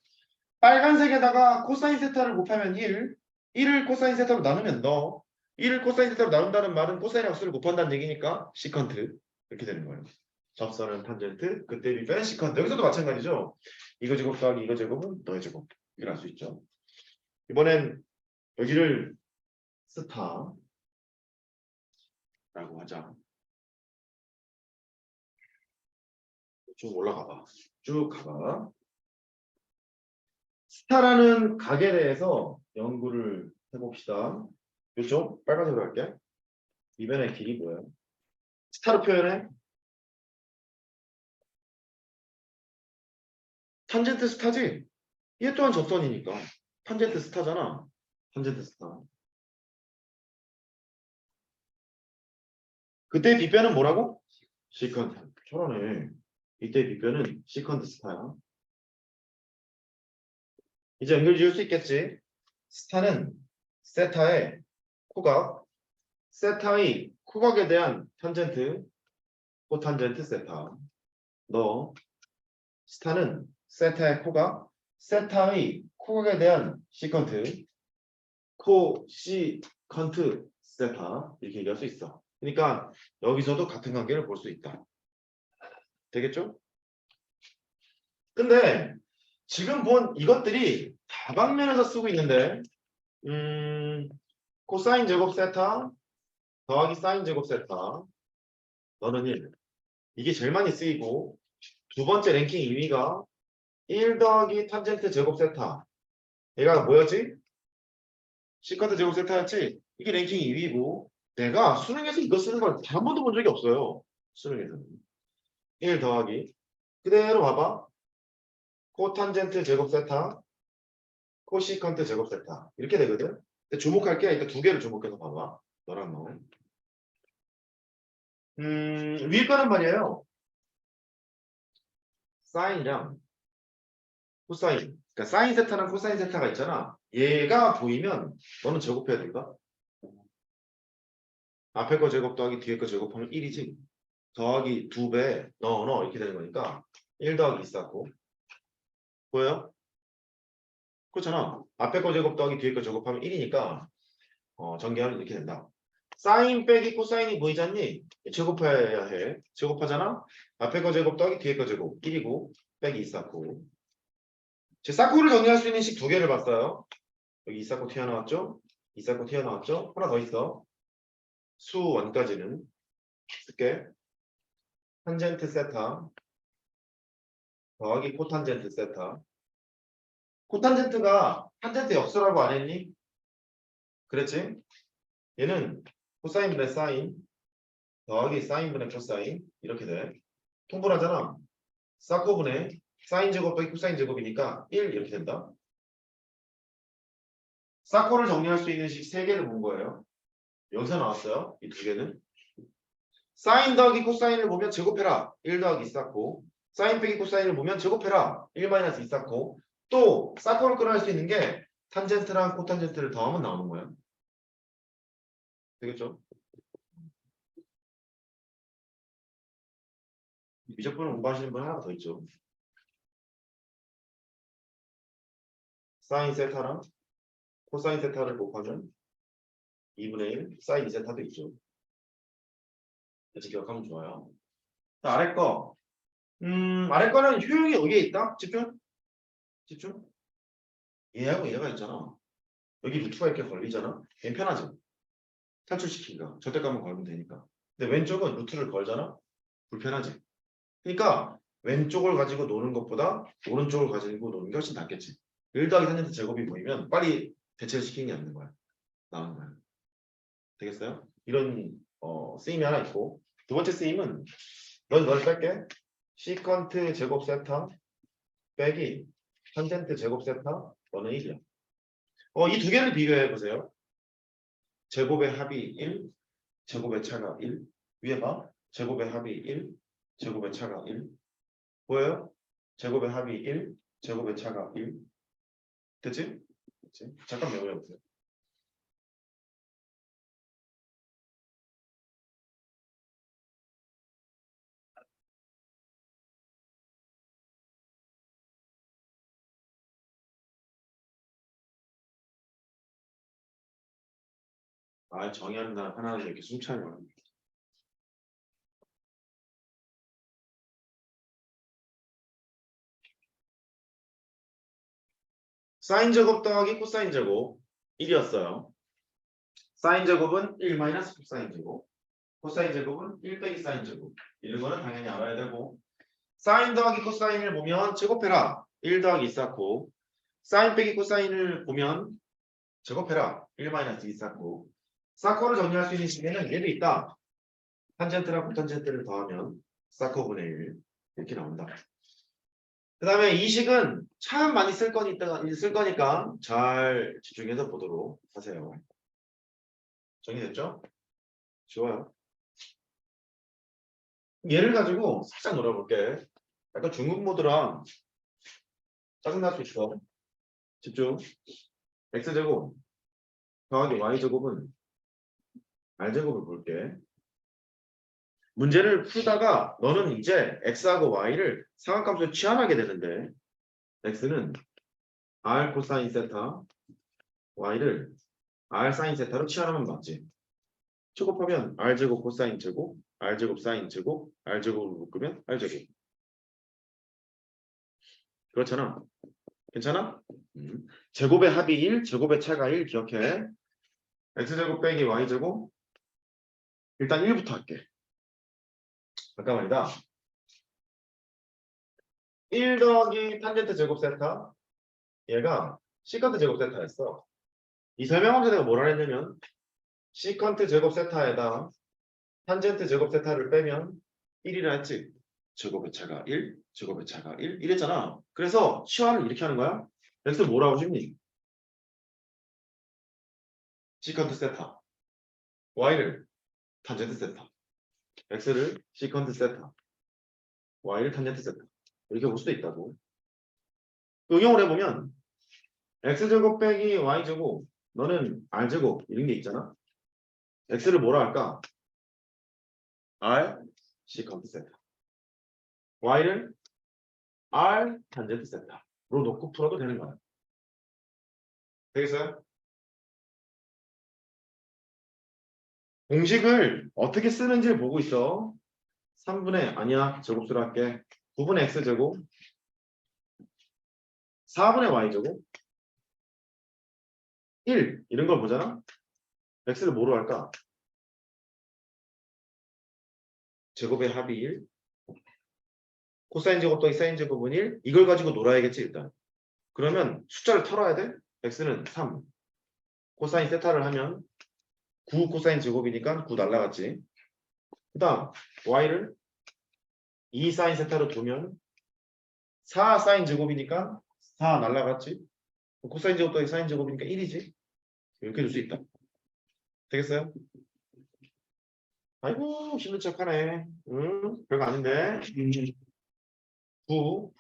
빨간색에다가 코사인 세타를 곱하면 1, 1을 코사인 세타로 나누면 너, 1을 코사인 세타로 나눈다는 말은 코사인 합수를 곱한다는 얘기니까 시컨트. 이렇게 되는 거예요. 접선은 탄젠트, 그때 빗변은 시컨트. 여기서도 마찬가지죠. 이거 제곱 더하기 이거 제곱은 너의 제곱. 이걸 알 수 있죠. 이번엔 여기를 스타라고 하자. 쭉 올라가봐. 쭉 가봐. 스타라는 각에 대해서 연구를 해봅시다. 이쪽 빨간색으로 할게. 이변의 길이 뭐예요? 스타로 표현해. 탄젠트 스타지? 얘 또한 접선이니까. 탄젠트 스타잖아. 탄젠트 스타. 그때 빗변은 뭐라고? 시컨트. 저러네. 이때 빗변은 시컨트 스타야. 이제 연결 지을 수 있겠지? 스타는 세타의 코각, 세타의 코각에 대한 탄젠트, 코탄젠트 세타. 너 스타는 세타의 코각, 세타의 코각에 대한 시컨트, 코시컨트 세타 이렇게 얘기할 수 있어. 그러니까 여기서도 같은 관계를 볼 수 있다. 되겠죠? 근데 지금 본 이것들이 다방면에서 쓰고 있는데 코사인 제곱 세타 더하기 사인 제곱 세타 너는 1. 이게 제일 많이 쓰이고 두 번째 랭킹 2위가 1 더하기 탄젠트 제곱 세타. 얘가 뭐였지? 시컨트 제곱 세타였지? 이게 랭킹 2위고 내가 수능에서 이거 쓰는 걸 단 한 번도 본 적이 없어요. 수능에서는. 1 더하기 그대로 봐봐. 코탄젠트 제곱 세타 코시컨트 제곱 세타 이렇게 되거든. 근데 주목할 게 일단 두 개를 주목해서 봐봐. 너랑 너. 위에 거는 말이에요. 사인이랑 코사인. 그러니까 사인 세타랑 코사인 세타가 있잖아. 얘가 보이면 너는 제곱해야 된다. 앞에 거 제곱 더하기 뒤에 거 제곱하면 1이지. 더하기 2배 넣어 이렇게 되는 거니까 1 더하기 2 쌓고 보여요? 그렇잖아. 앞에 거 제곱 더하기 뒤에 거 제곱하면 1이니까 전개하면 이렇게 된다. 사인 빼기 코사인이 보이지 않니? 제곱해야 해. 제곱하잖아. 앞에 거 제곱 더하기 뒤에 거 제곱 1이고 빼기 2 쌓고 제 쌓고를 정리할 수 있는 식 두 개를 봤어요. 여기 2 쌓고 튀어나왔죠? 2 쌓고 튀어나왔죠? 하나 더 있어. 수 원까지는 쓸게. 탄젠트 세타 더하기 코탄젠트 세타. 코탄젠트가 탄젠트 역수라고 안 했니? 그랬지? 얘는 코사인분의 사인 더하기 사인분의 코사인 이렇게 돼. 통분하잖아. 사코분의 사인 제곱 더하기 코사인 제곱이니까 1 이렇게 된다. 사코를 정리할 수 있는 식 3개를 본 거예요. 여기서 나왔어요. 이 2개는. 사인 더하기 코사인을 보면 제곱해라. 1 더하기 2 쌓고 사인 빼기 코사인을 보면 제곱해라. 1 마이너스 2 쌓고 또 사코를 끌어낼 수 있는 게 탄젠트랑 코탄젠트를 더하면 나오는 거야. 되겠죠? 미적분을 공부하시는 분 하나 더 있죠. 사인 세타랑 코사인 세타를 곱하면 2분의 1 사인 2세타도 있죠. 이렇게 기억하면 좋아요. 자, 아래 거. 아래 거는 효용이 여기에 있다. 집중. 집중. 얘하고 얘가 있잖아. 여기 루트가 이렇게 걸리잖아. 얘는 편하지. 탈출시키기가. 절대값만 걸면 되니까. 근데 왼쪽은 루트를 걸잖아. 불편하지. 그러니까 왼쪽을 가지고 노는 것보다 오른쪽을 가지고 노는 게 훨씬 낫겠지. 1 더하기 탄젠트 제곱이 보이면 빨리 대체를 시키는 게 낫는 거야. 나오는 거야. 되겠어요? 이런 쓰임이 하나 있고 두 번째 쓰임은 넌 뺄게. 시컨트 제곱 세타 빼기 탄젠트 제곱 세타 너는 1이야. 이 두 개를 비교해 보세요. 제곱의 합이 1, 제곱의 차가 1. 위에 봐. 제곱의 합이 1, 제곱의 차가 1. 보여요? 제곱의 합이 1, 제곱의 차가 1. 됐지? 됐지? 잠깐 메모해 보세요. 정의하는 날 하나는 이렇게 숨차요. 사인 제곱 더하기 코사인 제곱 1이었어요. 사인 제곱은 1 마이너스 코사인 제곱. 코사인 제곱은 1 빼기 사인 제곱. 이런 거는 당연히 알아야 되고. 사인 더하기 코사인을 보면 제곱해라. 1 더하기 2 쌓고. 사인 빼기 코사인을 보면 제곱해라. 1 마이너스 2 쌓고. 사커를 정리할 수 있는 식에는 얘도 있다. 탄젠트랑 코탄젠트를 더하면 사커분의 1 이렇게 나온다. 그 다음에 이 식은 참 많이 쓸 거니까 잘 집중해서 보도록 하세요. 정리됐죠? 좋아요. 얘를 가지고 살짝 놀아볼게. 약간 중급 모드랑 짜증날 수 있어. 집중. x제곱 더하기 y제곱은 r제곱을 볼게. 문제를 풀다가 너는 이제 x하고 y를 상한값으로 치환하게 되는데 x는 r 코사인 세타, y를 r 사인 세타로 치환하면 맞지. 제곱하면 r제곱 코사인 제곱, r제곱 사인 제곱, r제곱을 묶으면 r제곱. 그렇잖아. 괜찮아? 제곱의 합이 1, 제곱의 차가 1 기억해. x제곱 빼기 y제곱. 일단 1부터 할게. 잠깐만이다. 1 더하기 탄젠트 제곱 세타. 얘가 시컨트 제곱 세타였어. 이 설명하면서 내가 뭐라 했냐면 시컨트 제곱 세타에다 탄젠트 제곱 세타를 빼면 1이라 했지. 제곱의 차가 1, 제곱의 차가 1 이랬잖아. 그래서 치환을 이렇게 하는 거야. x 뭐라고 싶니? 시컨트 세타. y를 탄젠트 세타. x를 시컨트 세타. y를 탄젠트 세타. 이렇게 볼 수도 있다고. 응용을 해보면 x제곱 빼기 y제곱 너는 r제곱 이런 게 있잖아. x를 뭐라 할까? r 시컨트 세타. y를 r 탄젠트 세타로 놓고 풀어도 되는 거야. 되겠어요? 공식을 어떻게 쓰는지를 보고 있어. 3분의 아니야 제곱수로 할게. 9분의 x제곱 4분의 y제곱 1 이런 걸 보잖아. x를 뭐로 할까? 제곱의 합이 1 코사인 제곱 더하기 사인 제곱은 1 이걸 가지고 놀아야겠지 일단. 그러면 숫자를 털어야 돼. x는 3 코사인 세타를 하면 9 코사인 제곱이니까 9 날라갔지. 그 다음 y를 2 사인 세타로 두면 4 사인 제곱이니까 4 날라갔지. 코사인 제곱 더하기 사인 제곱이니까 1이지. 이렇게 줄 수 있다. 되겠어요? 아이고 힘든 척하네. 별거 아닌데. 9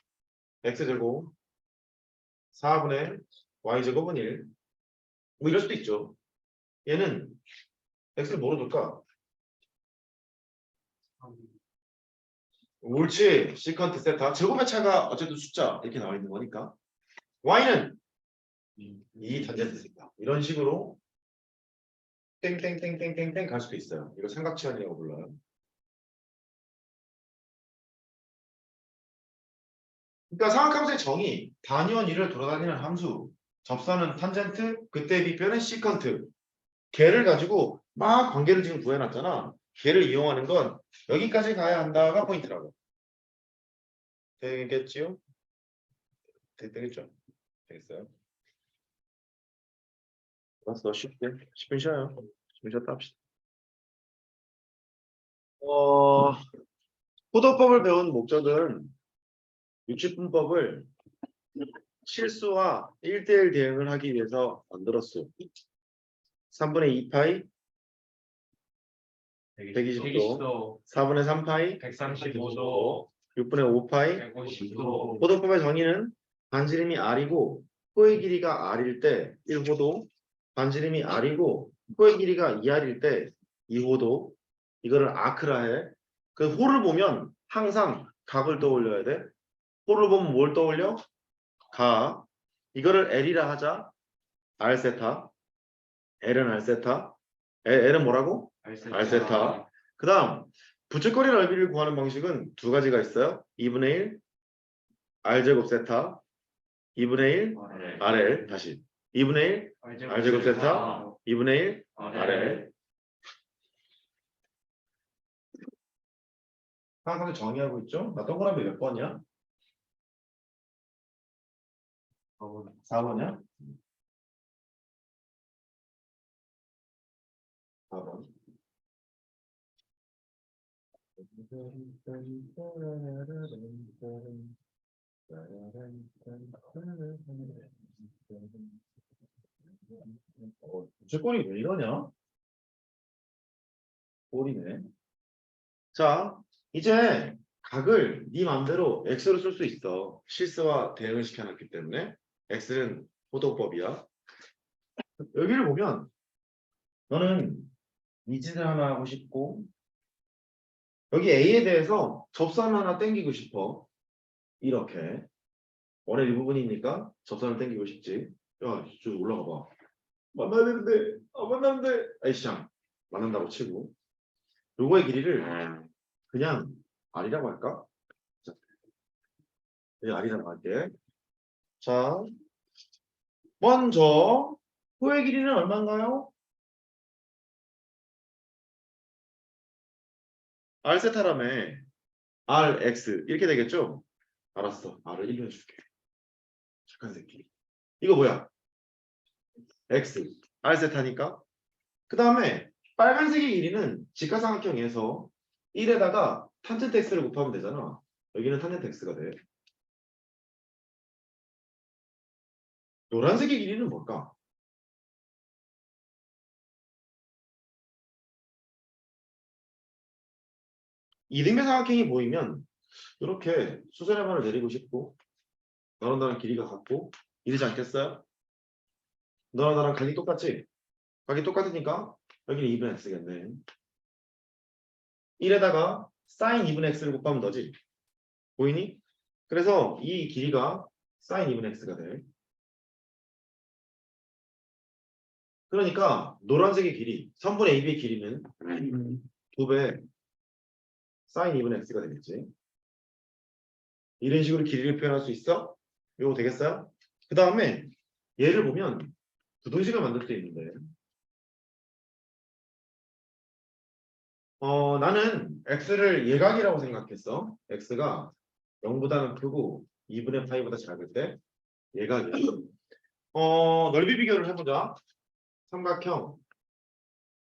x제곱 4분의 y제곱은 1. 뭐 이럴 수도 있죠. 얘는 x를 뭐로 둘까? 옳지. 시컨트 세타. 제곱의 차가 어쨌든 숫자 이렇게 나와 있는 거니까. y는 2 탄젠트 세타. 이런 식으로 땡땡땡땡땡땡 갈 수도 있어요. 이거 삼각치환이라고 불러요. 그러니까 삼각함수의 정의 단위원 1을 돌아다니는 함수 접선은 탄젠트 그때 비표는 시컨트 걔를 가지고 막 관계를 지금 구해놨잖아. 걔를 이용하는 건 여기까지 가야 한다가 포인트라고. 되겠지요? 되겠죠? 되겠어요? 알았어, 쉽게 10분 쉬어요. 10분 쉬었다 합시다. 포도법을 배운 목적은 유치분법을 실수와 1대1 대응을 하기 위해서 만들었어. 3분의 2파이 120도, 4분의 3파이 135도, 6분의 5파이 150도, 호도법의 정의는 반지름이 r이고 호의 길이가 r일 때 1호도, 반지름이 r이고 호의 길이가 2r일 때 2호도. 이거를 아크라 해. 그 호를 보면 항상 각을 떠올려야 돼. 호를 보면 뭘 떠올려? 각. 이거를 L이라 하자. R 세타. L은 R 세타. L은 뭐라고? R 세타. 그 다음 부채거리 넓이를 구하는 방식은 두 가지가 있어요. 2분의 1 R제곱 세타, 2분의 1 RL. 다시 2분의 1 R제곱 세타, 2분의 1 RL. 항상 정의하고 있죠? 나 동그라미 몇 번이야? 4번이야? 4번. 제 꼴이 왜 이러냐? 꼴이네. 자, 이제 각을 네 맘대로 x로 쓸 수 있어. 실수와 대응을 시켜놨기 때문에 x는 호도법이야. 여기를 보면 너는 이진을 하나 하고 싶고 여기 a에 대해서 접선 하나 땡기고 싶어. 이렇게 원의 일부분이니까 접선을 땡기고 싶지. 야, 저 올라가 봐. 만나야 되는데 안 만나는데 아이씨장 만난다고 치고 요거의 길이를 그냥 r이라고 할까? 자, 그냥 r이라고 할게. 자, 먼저 호의 길이는 얼마인가요? r 세타라며 rx 이렇게 되겠죠? 알았어. r을 1로 해줄게. 착한 새끼. 이거 뭐야? x r 세타니까. 그 다음에 빨간색의 길이는 직가삼각형에서 1에다가 탄젠트 x를 곱하면 되잖아. 여기는 탄젠트 x가 돼. 노란색의 길이는 뭘까? 이등변 삼각형이 보이면 이렇게 수선의 반을 내리고 싶고 너랑 나랑 길이가 같고 이러지 않겠어요? 너랑 나랑 각이 똑같지? 각이 똑같으니까 여기는 2분의 x겠네. 1에다가 sin 2분의 x를 곱하면 너지? 보이니? 그래서 이 길이가 sin 2분의 x가 돼. 그러니까 노란색의 길이 3분의 AB의 길이는 2배 sin 2분의 x가 되겠지. 이런 식으로 길이를 표현할 수 있어? 이거 되겠어요? 그 다음에 얘를 보면 부등식을 만들 수 있는데 나는 x를 예각이라고 생각했어. x가 0보다는 크고 2분의 파이보다 작을 때 예각이야. 넓이 비교를 해보자. 삼각형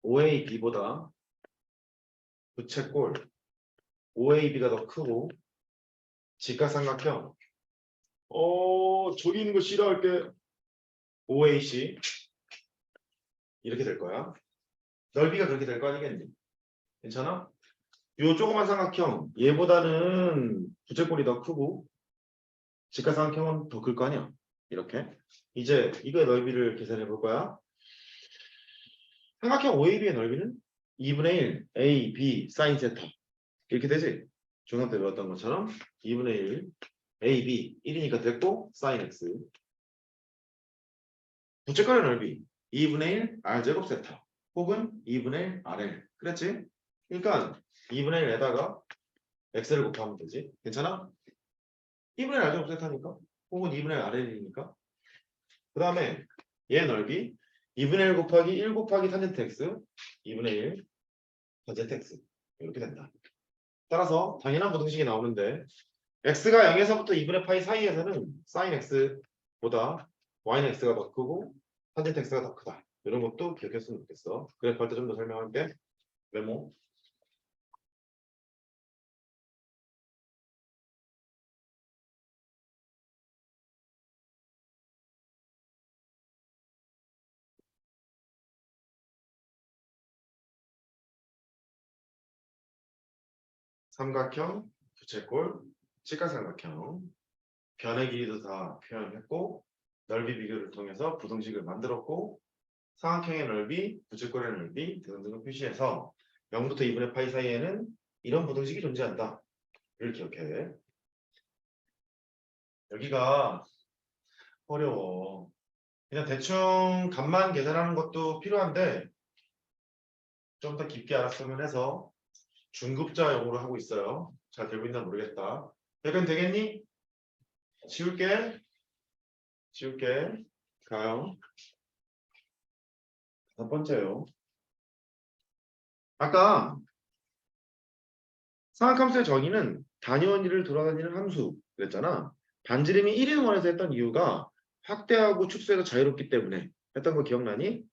OAB보다 부채꼴 OAB가 더 크고 직각삼각형 저기 있는 거 싫어할게. OAC 이렇게 될 거야. 넓이가 그렇게 될 거 아니겠니? 괜찮아? 요 조그만 삼각형 얘보다는 부채꼴이 더 크고 직각삼각형은 더 클 거 아니야. 이렇게 이제 이거의 넓이를 계산해 볼 거야. 삼각형 OAB의 넓이는 2분의 1 A, B, sin 세타 이렇게 되지? 중학교 때 배웠던 것처럼 2분의 1 A, B 1이니까 됐고 sin X 부채꼴의 넓이 2분의 1 R제곱 세타 혹은 2분의 1 RL 그랬지? 그러니까 2분의 1에다가 X를 곱하면 되지? 괜찮아? 2분의 1 R제곱 세타니까 혹은 2분의 1 RL이니까 그 다음에 얘 넓이 2분의 1 곱하기 1 곱하기 탄젠트 X 2분의 1 탄젠트 X 이렇게 된다. 따라서 당연한 부등식이 나오는데 x가 0에서부터 2분의 파이 사이에서는 sin x보다 y는 x가 더 크고 탄젠트 x가 더 크다. 이런 것도 기억했으면 좋겠어. 그래프 할 때 좀 더 설명할게. 메모. 삼각형, 부채꼴, 직각삼각형. 변의 길이도 다 표현했고 넓이 비교를 통해서 부등식을 만들었고 삼각형의 넓이, 부채꼴의 넓이 등등을 표시해서 0부터 2분의 파이 사이에는 이런 부등식이 존재한다. 이를 기억해. 여기가 어려워. 그냥 대충 값만 계산하는 것도 필요한데 좀 더 깊게 알았으면 해서 중급자용으로 하고 있어요. 잘 되고 있나 모르겠다. 약간 되겠니? 지울게. 가요. 첫 번째요. 아까 삼각함수의 정의는 단위원위를 돌아다니는 함수 그랬잖아. 반지름이 1인 원에서 했던 이유가 확대하고 축소해서 자유롭기 때문에 했던 거 기억나니?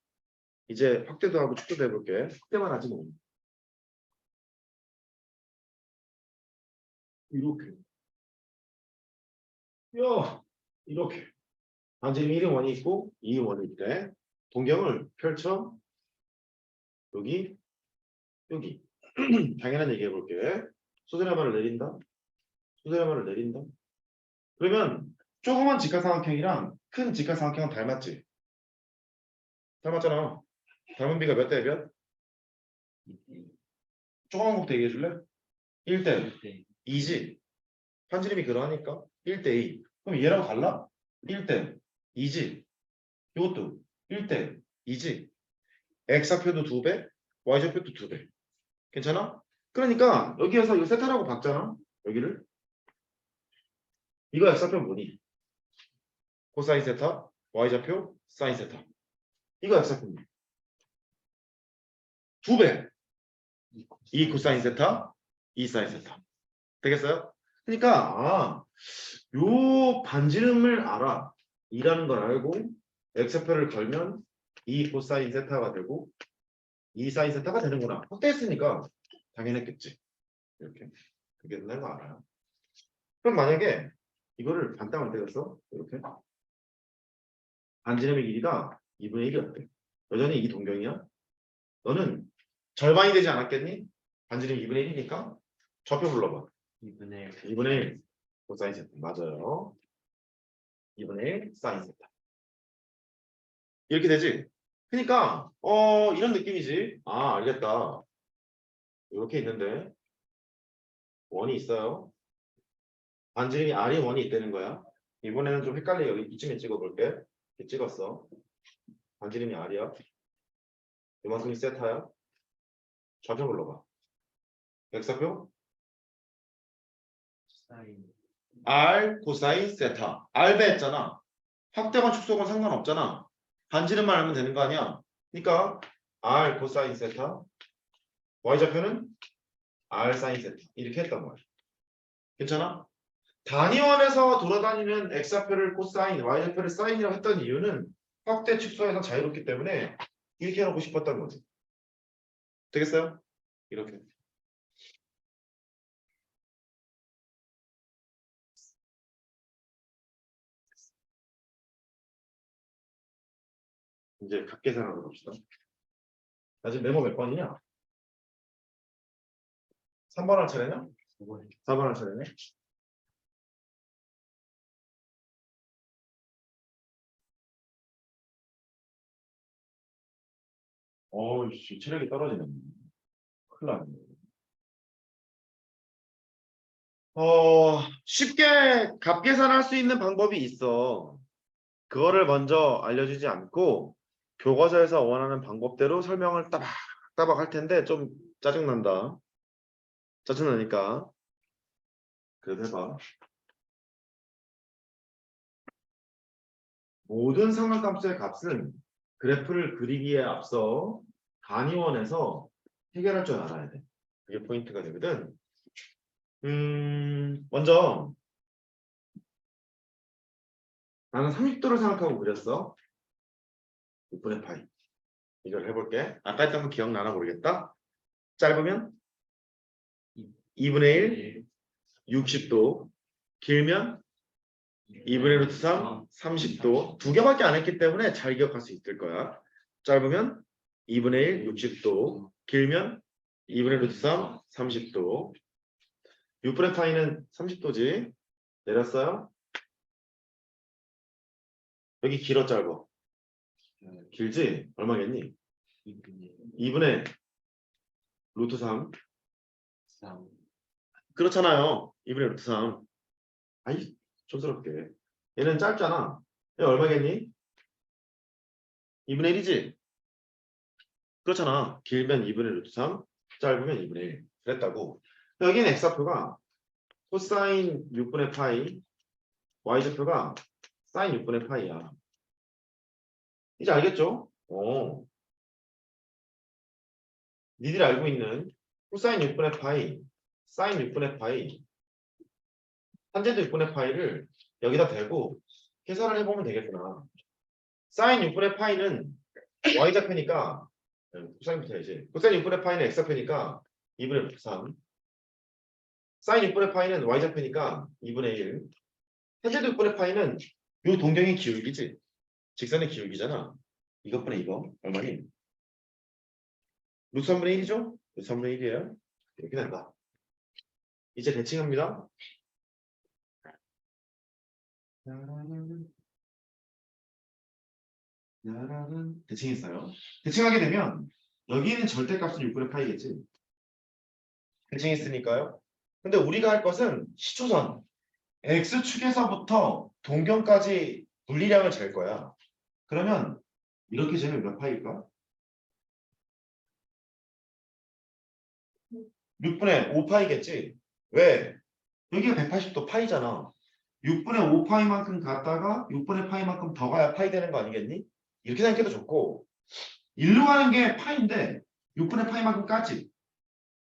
이제 확대도 하고 축소도 해볼게. 확대만 하지 뭐. 이렇게. 이렇게. 반지름이 1인 원이 있고 2인 원이 있대. 동경을 펼쳐. 여기. 당연한 얘기 해볼게. 소재라마를 내린다. 그러면 조그만 직각삼각형이랑 큰 직각삼각형은 닮았지? 닮았잖아. 닮은 비가 몇 대 몇? 조그만 것부터 얘기해 줄래? 1대 2지. 반지름이 그러하니까 1대 2. 그럼 얘랑 달라? 1대 2지. 이것도 1대 2지. x좌표도 2배, y좌표도 2배. 괜찮아? 그러니까 여기에서 이거 세타라고 봤잖아. 여기를. 이거 x좌표 뭐니? 코사인 세타, y좌표 사인 세타. 이거 x좌표입니다. 2배. 2 코사인 세타, 2 사인 세타. 되겠어요? 그러니까 요 반지름을 알아. 2라는 걸 알고 x좌표를 걸면 2 코사인 세타가 되고 2 사인 세타가 되는구나. 확대했으니까 당연했겠지. 이렇게. 그게 된다는 거 알아요. 그럼 만약에 이거를 반땅을 때렸어. 이렇게. 반지름의 길이가 2분의 1이었대. 여전히 이 동경이야. 너는 절반이 되지 않았겠니? 반지름 2분의 1이니까 좌표 불러봐. 2분의 1 코사인 세타. 맞아요. 2분의 1 사인 세타. 이렇게 되지? 그러니까 이런 느낌이지. 알겠다. 이렇게 있는데 원이 있어요. 반지름이 R이 원이 있다는 거야. 이번에는 좀 헷갈려. 여기 이쯤에 찍어볼게. 이렇게 찍었어. 반지름이 R이야. 이만큼이 세타야. 좌표 불러봐. x좌표 R 코사인 세타. R 배했잖아. 확대건 축소건 상관없잖아. 반지름만 알면 되는 거 아니야. 그러니까 R 코사인 세타. y좌표는 R 사인 세타. 이렇게 했단 말이야. 괜찮아? 단위원에서 돌아다니는 x좌표를 코사인, y좌표를 사인이라고 했던 이유는 확대 축소해서 자유롭기 때문에 이렇게 해놓고 싶었던 거지. 되겠어요? 이렇게. 이제 각계산하러 갑시다. 나 지금 메모 몇 번이냐? 3번 할 차례냐? 4번 할 차례네? 어이씨, 체력이 떨어지네. 큰일 났네. 쉽게 값계산할 수 있는 방법이 있어. 그거를 먼저 알려주지 않고 교과서에서 원하는 방법대로 설명을 따박따박 할 텐데 좀 짜증난다. 짜증나니까 그래도 해봐. 모든 삼각함수의 값은 그래프를 그리기에 앞서 단위원에서 해결할 줄 알아야 돼. 그게 포인트가 되거든. 먼저 나는 30도를 생각하고 그렸어. 6분의 파이. 이걸 해볼게. 아까 했던 거 기억나나 모르겠다. 짧으면 2분의 1, 60도. 길면 2분의 루트 3, 30도. 두 개밖에 안 했기 때문에 잘 기억할 수 있을 거야. 짧으면 2분의 1, 60도. 길면 2분의 루트 3, 30도. 6분의 파이는 30도지. 내렸어요. 여기 길어 짧아? 길지? 얼마겠니? 2분의 루트 3. 그렇잖아요. 2분의 루트 3. 아이, 촌스럽게. 얘는 짧잖아. 얘 얼마겠니? 2분의 1이지? 그렇잖아. 길면 2분의 루트 3, 짧으면 2분의 1. 그랬다고. 여기는 x좌표가 코사인 6분의 파이, y좌표가 사인 6분의 파이야. 이제 알겠죠? 니들이 알고 있는 코사인 6분의 파이, 사인 6분의 파이, 탄젠트 6분의 파이를 여기다 대고 계산을 해보면 되겠구나. 사인 6분의 파이는 y좌표니까 코사인부터 해야지. 코사인 6분의 파이는 x좌표니까 2분의 3. 사인 6분의 파이는 y좌표니까 2분의 1. 탄젠트 6분의 파이는 요 동경의 기울기지. 직선의 기울기잖아. 이것분의 이거 얼마니? 루트 3분의 1이죠? 루트 3분의 1이에요. 이렇게 된다. 이제 대칭합니다. 대칭했어요. 대칭하게 되면 여기는 절대값은 6분의 파이겠지. 대칭했으니까요. 근데 우리가 할 것은 시초선 x축에서부터 동경까지 분리량을 잴 거야. 그러면 이렇게 재면 몇 파일까? 6분의 5파이겠지? 왜? 여기가 180도 파이잖아. 6분의 5파이만큼 갔다가 6분의 파이만큼 더 가야 파이 되는 거 아니겠니? 이렇게 생각해도 좋고 일로 가는 게 파이인데 6분의 파이만큼 까지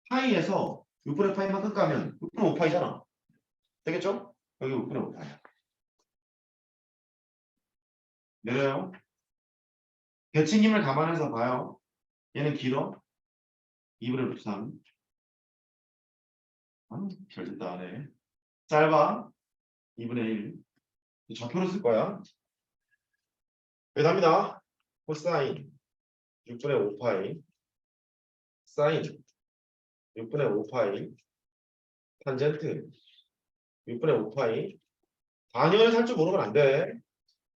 파이에서 6분의 파이만큼 까면 6분의 5파이잖아. 되겠죠? 여기 6분의 5파이야. 내려요. 대칭임을 감안해서 봐요. 얘는 길어. 2분의 루트 3. 별 됐다 하네. 짧아. 2분의 1. 좌표로 쓸 거야. 왜답니다. 코사인 6분의 5파이 사인 6분의 5파이 탄젠트 6분의 5파이 단위를 살 줄 모르면 안 돼.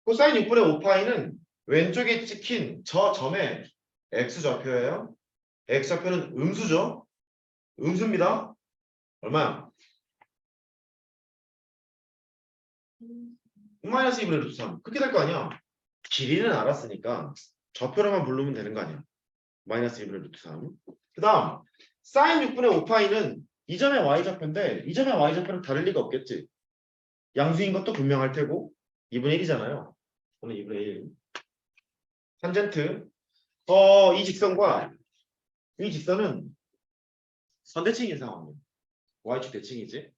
코사인 6분의 5파이는 왼쪽에 찍힌 저 점의 x좌표예요. x좌표는 음수죠. 음수입니다. 얼마야? 마이너스 2분의 루트 3. 그렇게 될 거 아니야. 길이는 알았으니까 좌표로만 부르면 되는 거 아니야. 마이너스 2분의 루트 3. 그 다음 사인 6분의 5파이는 이 점의 y좌표인데 이 점의 y좌표는 다를 리가 없겠지. 양수인 것도 분명할 테고 2분의 1이잖아요. 오늘 2분의 1. 탄젠트 이 직선과 이 직선은 선대칭인 상황이에요. y축 대칭이지.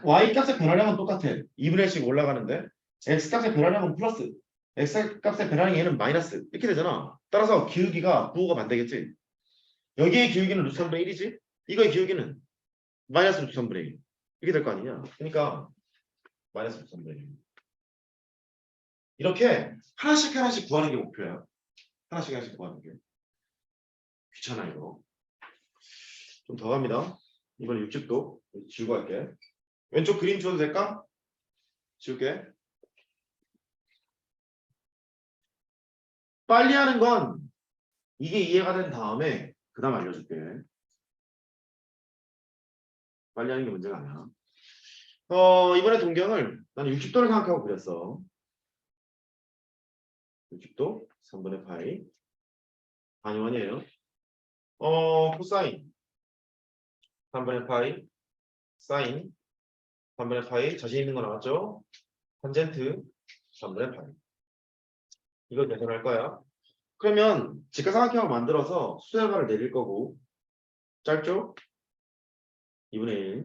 y값의 변화량은 똑같아. 2분의 1씩 올라가는데 x값의 변화량은 플러스 x값의 변화량이 얘는 마이너스 이렇게 되잖아. 따라서 기울기가 부호가 반대겠지. 여기의 기울기는 루트 3분의 1이지. 이거의 기울기는 마이너스 루트 3분의 1 이렇게 될 거 아니냐. 그러니까 마이너스 루트 3분의 1 이렇게 하나씩 하나씩 구하는 게 목표야. 하나씩 하나씩 구하는 게 귀찮아 이거. 좀 더 갑니다. 이번에 60도 지우고 할게. 왼쪽 그림 지워도 될까? 지울게. 빨리 하는 건 이게 이해가 된 다음에 그 다음 알려줄게. 빨리 하는 게 문제가 아니야. 이번에 동경을 나는 60도를 생각하고 그렸어. 60도 3분의 파이 단위원이에요. 코사인 3분의 파이 사인 3분의 파이 자신 있는 거 나왔죠? 탄젠트 3분의 파이 이걸 계산할 거야. 그러면 직각삼각형을 만들어서 수열가를 내릴 거고 짧죠? 2분의 1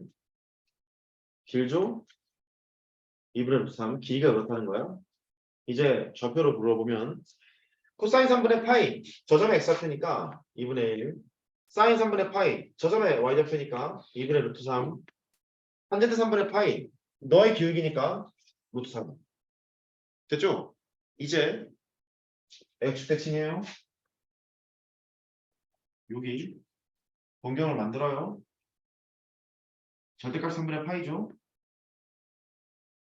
길죠? 2분의 루트 3 길이가 그렇다는 거야. 이제 좌표로 불러보면 코사인 3분의 파이 저 점의 x좌표니까 2분의 1 사인 3분의 파이 저 점의 y좌표니까 2분의 루트 3 탄젠트 3분의 파이 너의 기울기니까 루트 3 됐죠? 이제 x축 대칭이에요. 여기 동경을 만들어요. 절대값 3분의 파이죠.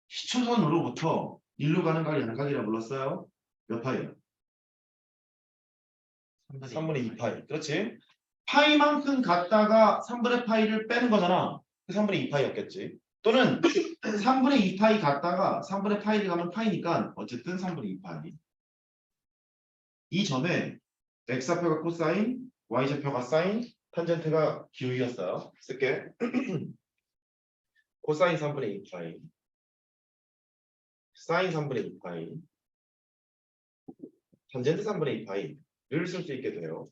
시초선으로부터 일로 가는 걸 양각이라 불렀어요. 몇 파이야? 3분의 2파이. 그렇지? 파이만큼 갔다가 3분의 파이를 빼는 거잖아. 3분의 2파이였겠지. 또는 3분의 2파이 갔다가 3분의 파이를 가면 파이니까 어쨌든 3분의 2파이. 이 점에 x좌표가 코사인, y좌표가 사인, 탄젠트가 기울기였어요. 쓸게. 코사인 3분의 2파이, 사인 3분의 2파이, 탄젠트 3분의 2파이를 쓸 수 있게 돼요.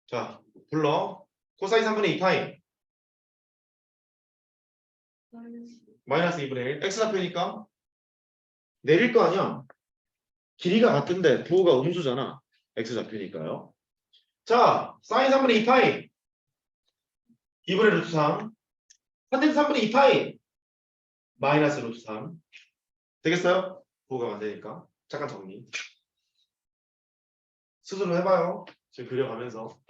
자, 불러. 코사인 3분의 2파이 마이너스 2분의 1. x좌표니까 내릴 거 아니야. 길이가 같은데 부호가 음수잖아. x좌표니까요. 자, 사인 3분의 2파이 2분의 루트 3, 탄젠트 3분의 2파이 마이너스 루트 3 되겠어요? 부호가 안 되니까. 잠깐 정리. 스스로 해봐요. 지금 그려가면서.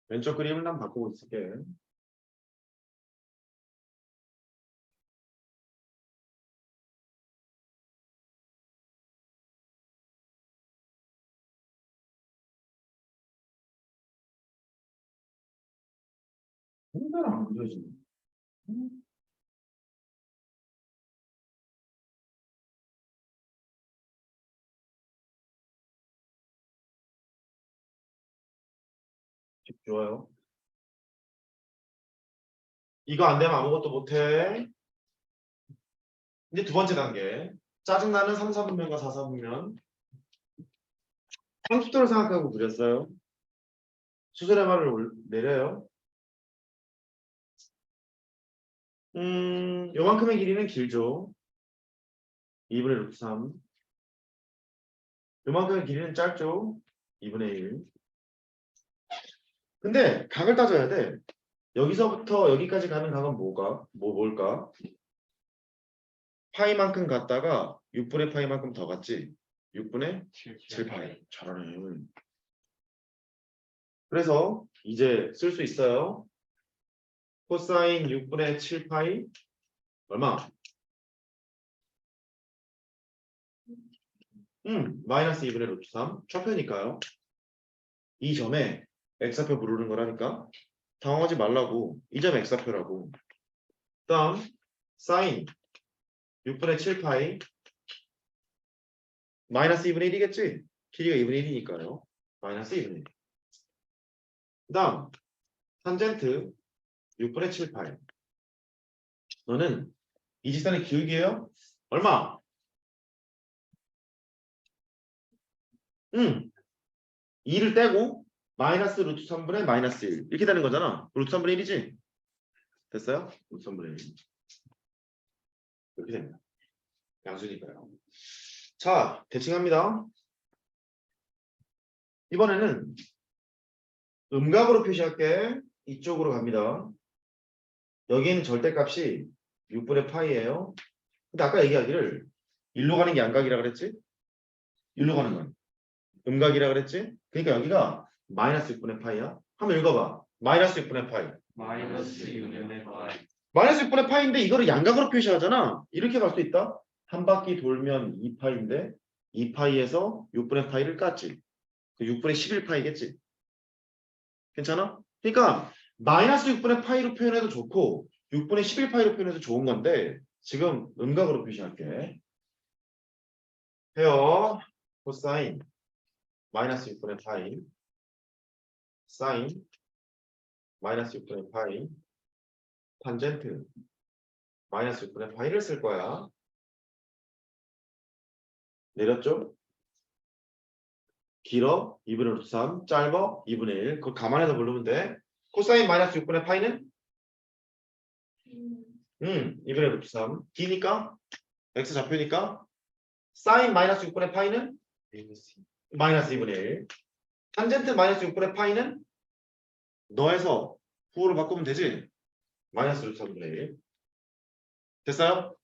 왼쪽 그림을 난 바꾸고 있을게. 혼자는 안 그려지네. 좋아요. 이거 안 되면 아무것도 못해. 이제 두 번째 단계. 짜증나는 3, 4분면과 4, 4분면. 상수도를 생각하고 그렸어요. 수술의 말을 내려요. 요만큼의 길이는 길죠. 2분의 루트 3. 요만큼의 길이는 짧죠. 2분의 1. 근데 각을 따져야 돼. 여기서부터 여기까지 가는 각은 뭘까? 파이만큼 갔다가 6분의 파이만큼 더 갔지. 6분의 7파이. 잘하네. 그래서 이제 쓸 수 있어요. 코사인 6분의 7파이 얼마? 마이너스 2분의 루트 3 좌표니까요. 이 점에 x좌표 부르는 거라니까 당황하지 말라고. 이 점 x좌표라고. 다음 사인 6분의 7파이 마이너스 2분의 1이겠지? 길이가 2분의 1이니까요. 마이너스 2분의 1. 그 다음 탄젠트 6분의 7파이. 너는 이 직선의 기울기예요? 얼마? 2를 떼고 마이너스 루트 3분의 마이너스 1 이렇게 되는 거잖아. 루트 3분의 1이지? 됐어요? 루트 3분의 1 이렇게 됩니다. 양수니까요. 자, 대칭합니다. 이번에는 음각으로 표시할게. 이쪽으로 갑니다. 여기에는 절대값이 6분의 파이예요. 근데 아까 얘기하기를 일로 가는 게 양각이라 그랬지? 일로 가는 건 음각이라 그랬지? 그러니까 여기가 마이너스 6분의 파이야. 한번 읽어봐. 마이너스 6분의 파이. 마이너스 6분의 파이. 마이너스 6분의 파이인데 이거를 양각으로 표시하잖아. 이렇게 갈 수 있다. 한 바퀴 돌면 2파이인데 2파이에서 6분의 파이를 깠지. 그 6분의 11파이겠지. 괜찮아? 그러니까 마이너스 6분의 파이로 표현해도 좋고 6분의 11파이로 표현해도 좋은 건데 지금 음각으로 표시할게. 해요. 코사인 마이너스 6분의 파이 사인 마이너스 6분의 파이 탄젠트 마이너스 6분의 파이를 쓸 거야. 내렸죠? 길어 2분의 루트 3 짧어 2분의 1 그거 감안해서 부르면 돼. 코사인 마이너스 6분의 파이는 2분의 루트 3 기니까 x 좌표니까 사인 마이너스 6분의 파이는 마이너스 2분의 1. 탄젠트 마이너스 6분의 파이는 너에서 부호를 바꾸면 되지. 마이너스 루트 3분의 1. 됐어요?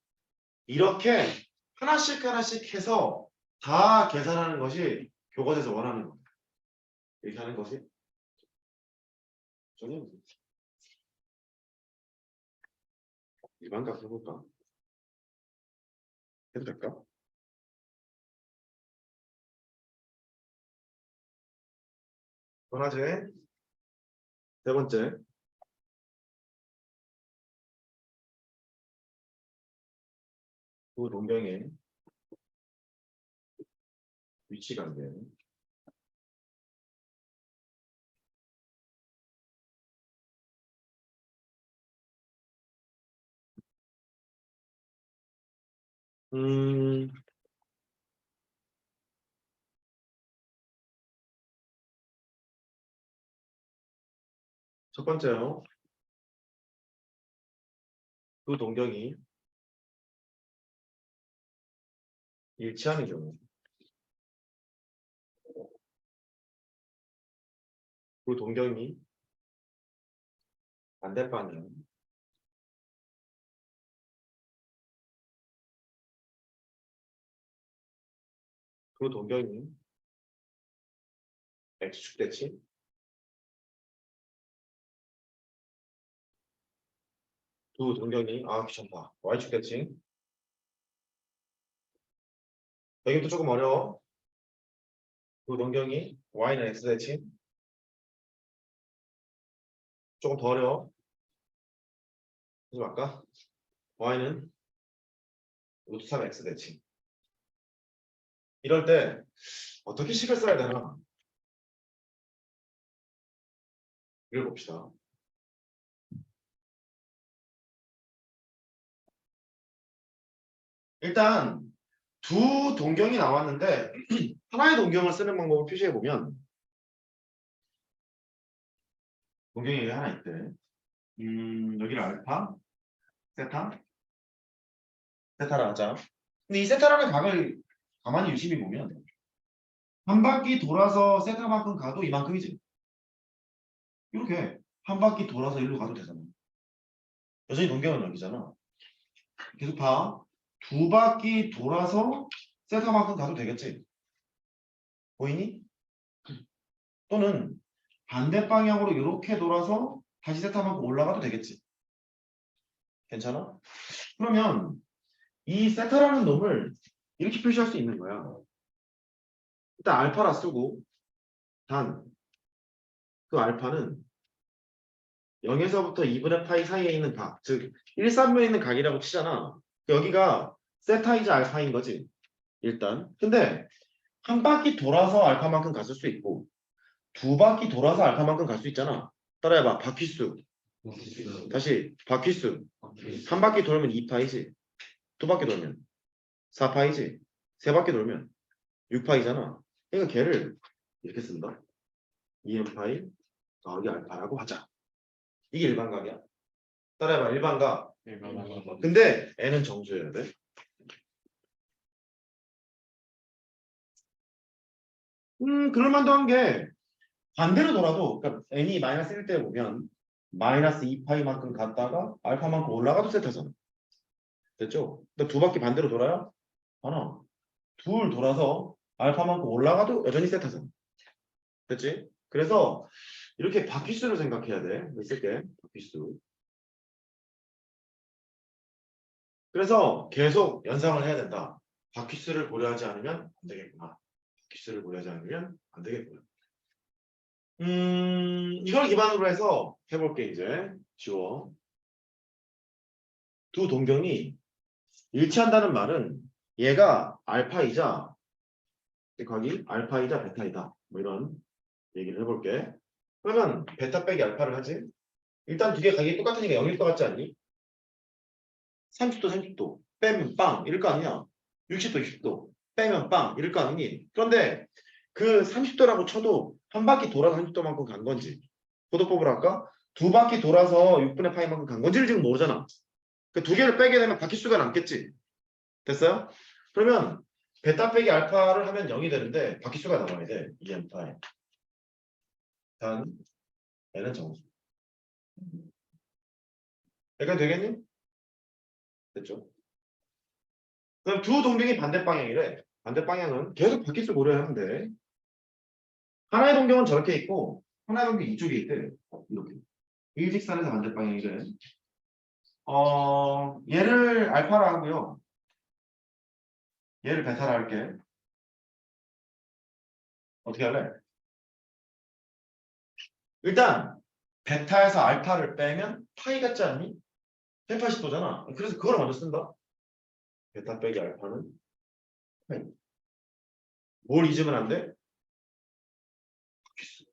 이렇게 하나씩 하나씩 해서 다 계산하는 것이 교과서에서 원하는 겁니다. 이렇게 하는 것이 저는 일반값 해볼까? 해도 될까? 하나제 세 번째 그 동경의 위치가 안 돼요. 음, 첫 번째요. 그 동경이 일치하는 경우. 그 동경이 반대 방향. 그 동경이 X축 대칭. 두 동경이 귀찮다. Y축 대칭. 여기부터 조금 어려워. 두 동경이 Y는 X 대칭. 조금 더 어려워. 하지 말까? Y는 루트 3 X 대칭. 이럴 때 어떻게 식을 써야 되나? 읽어봅시다. 일단 두 동경이 나왔는데 하나의 동경을 쓰는 방법을 표시해 보면 동경이 하나 있대. 여기를 알파, 세타, 세타라 하자. 근데 이 세타라는 각을 가만히 유심히 보면 한 바퀴 돌아서 세타만큼 가도 이만큼이지. 이렇게 한 바퀴 돌아서 일로 가도 되잖아. 여전히 동경은 여기잖아. 계속 봐. 두 바퀴 돌아서 세타만큼 가도 되겠지. 보이니? 또는 반대 방향으로 이렇게 돌아서 다시 세타만큼 올라가도 되겠지. 괜찮아? 그러면 이 세타라는 놈을 이렇게 표시할 수 있는 거야. 일단 알파라 쓰고 단 그 알파는 0에서부터 2분의 파이 사이에 있는 각, 즉 1, 3에 있는 각이라고 치잖아. 여기가 세타이자 알파인 거지. 일단. 근데 한 바퀴 돌아서 알파만큼 갔을 수 있고 두 바퀴 돌아서 알파만큼 갈 수 있잖아. 따라해봐. 바퀴수. 다시 바퀴수. 한 바퀴 돌면 2파이지. 두 바퀴 돌면 4파이지. 세 바퀴 돌면 6파이잖아. 그러니까 걔를 이렇게 쓴다. 2n파이 더하기 알파라고 하자. 이게 일반각이야. 따라해봐. 일반각. 근데 n은 정수여야 돼. 그럴만도 한 게 반대로 돌아도 그러니까 n이 마이너스 1 때 보면 마이너스 2파이만큼 갔다가 알파만큼 올라가도 세타잖아. 됐죠? 근데 두 바퀴 반대로 돌아요? 하나. 둘 돌아서 알파만큼 올라가도 여전히 세타잖아. 됐지? 그래서 이렇게 바퀴수를 생각해야 돼. 쓸게. 바퀴수. 그래서 계속 연상을 해야 된다. 바퀴수를 고려하지 않으면 안 되겠구나. 바퀴수를 고려하지 않으면 안 되겠구나. 이걸 기반으로 해서 해볼게 이제. 지워. 두 동경이 일치한다는 말은 얘가 알파이자 각이 알파이자 베타이다. 뭐 이런 얘기를 해볼게. 그러면 베타 빼기 알파를 하지. 일단 두 개 각이 똑같으니까 0일 것 같지 않니? 30도 30도 빼면 빵 이럴 거 아니야. 60도 60도 빼면 빵 이럴 거 아니니. 그런데 그 30도라고 쳐도 한 바퀴 돌아서 30도만큼 간 건지 고도법을 할까? 두 바퀴 돌아서 6분의 파이만큼 간 건지를 지금 모르잖아. 그 두 개를 빼게 되면 바퀴수가 남겠지. 됐어요? 그러면 베타 빼기 알파를 하면 0이 되는데 바퀴수가 나와야 돼. EM파이. 단 N은 정수. 약간 되겠니? 됐죠? 그럼 두 동경이 반대 방향이래. 반대 방향은 계속 바퀴수 고려하면 돼. 하나의 동경은 저렇게 있고 하나의 동경 이쪽에 있대. 이렇게. 일직선에서 반대 방향이래. 얘를 알파라 하고요. 얘를 베타라 할게. 어떻게 할래? 일단 베타에서 알파를 빼면 파이 같지 않니? 180도잖아. 그래서 그걸 먼저 쓴다. 베타 빼기 알파는 파이. 뭘 잊으면 안 돼? 바퀴수.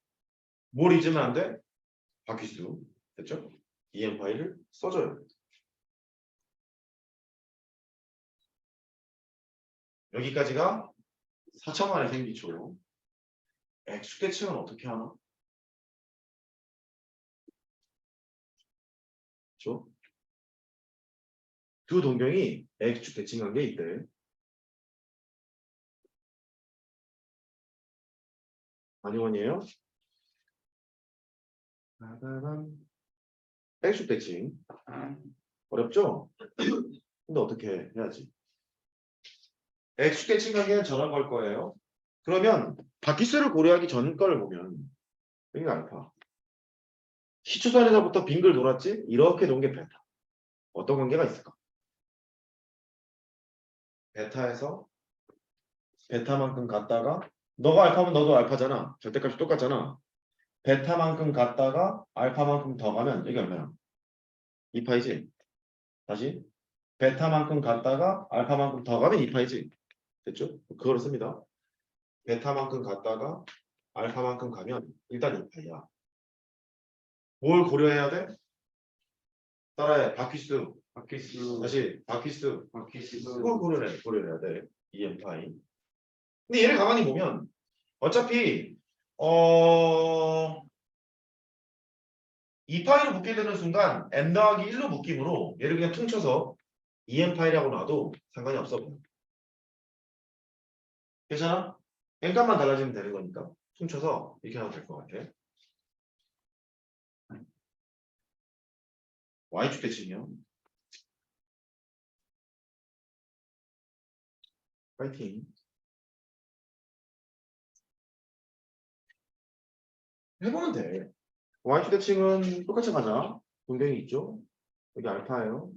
뭘 잊으면 안 돼? 바퀴수. 됐죠? EM 파이를 써줘요. 여기까지가 4천만의 생기초. X대칭은 어떻게 하나? 그렇죠? 두 동경이 X축 대칭한 게 있대. 아니원이에요? X축 대칭. 어렵죠? 근데 어떻게 해야지? X축 대칭 관계는 전환 걸 거예요. 그러면 바퀴수를 고려하기 전 걸 보면 여기가 알파. 시초선에서부터 빙글 돌았지? 이렇게 놓은 게 베타. 어떤 관계가 있을까? 베타에서 베타만큼 갔다가 너가 알파면 너도 알파잖아. 절대값이 똑같잖아. 베타만큼 갔다가 알파만큼 더 가면 이게 얼마야? 2파이지? 다시 베타만큼 갔다가 알파만큼 더 가면 2파이지? 됐죠? 그거를 씁니다. 베타만큼 갔다가 알파만큼 가면 일단 2파이야. 뭘 고려해야 돼? 따라해. 바퀴수. 다시 바퀴수. 그걸 고려해야 돼. 2m파이. 근데 얘를 가만히 보면 어차피 2파이로 묶게 되는 순간 n 더하기 1로 묶이므로 얘를 그냥 퉁쳐서 2m파이라고 놔도 상관이 없어 보여. 괜찮아? n값만 달라지면 되는 거니까 퉁쳐서 이렇게 하면 될 것 같아. y축 대칭이요. 파이팅. 해보면 돼. y축 대칭은 똑같이 가자. 동경이 있죠? 여기 알파예요.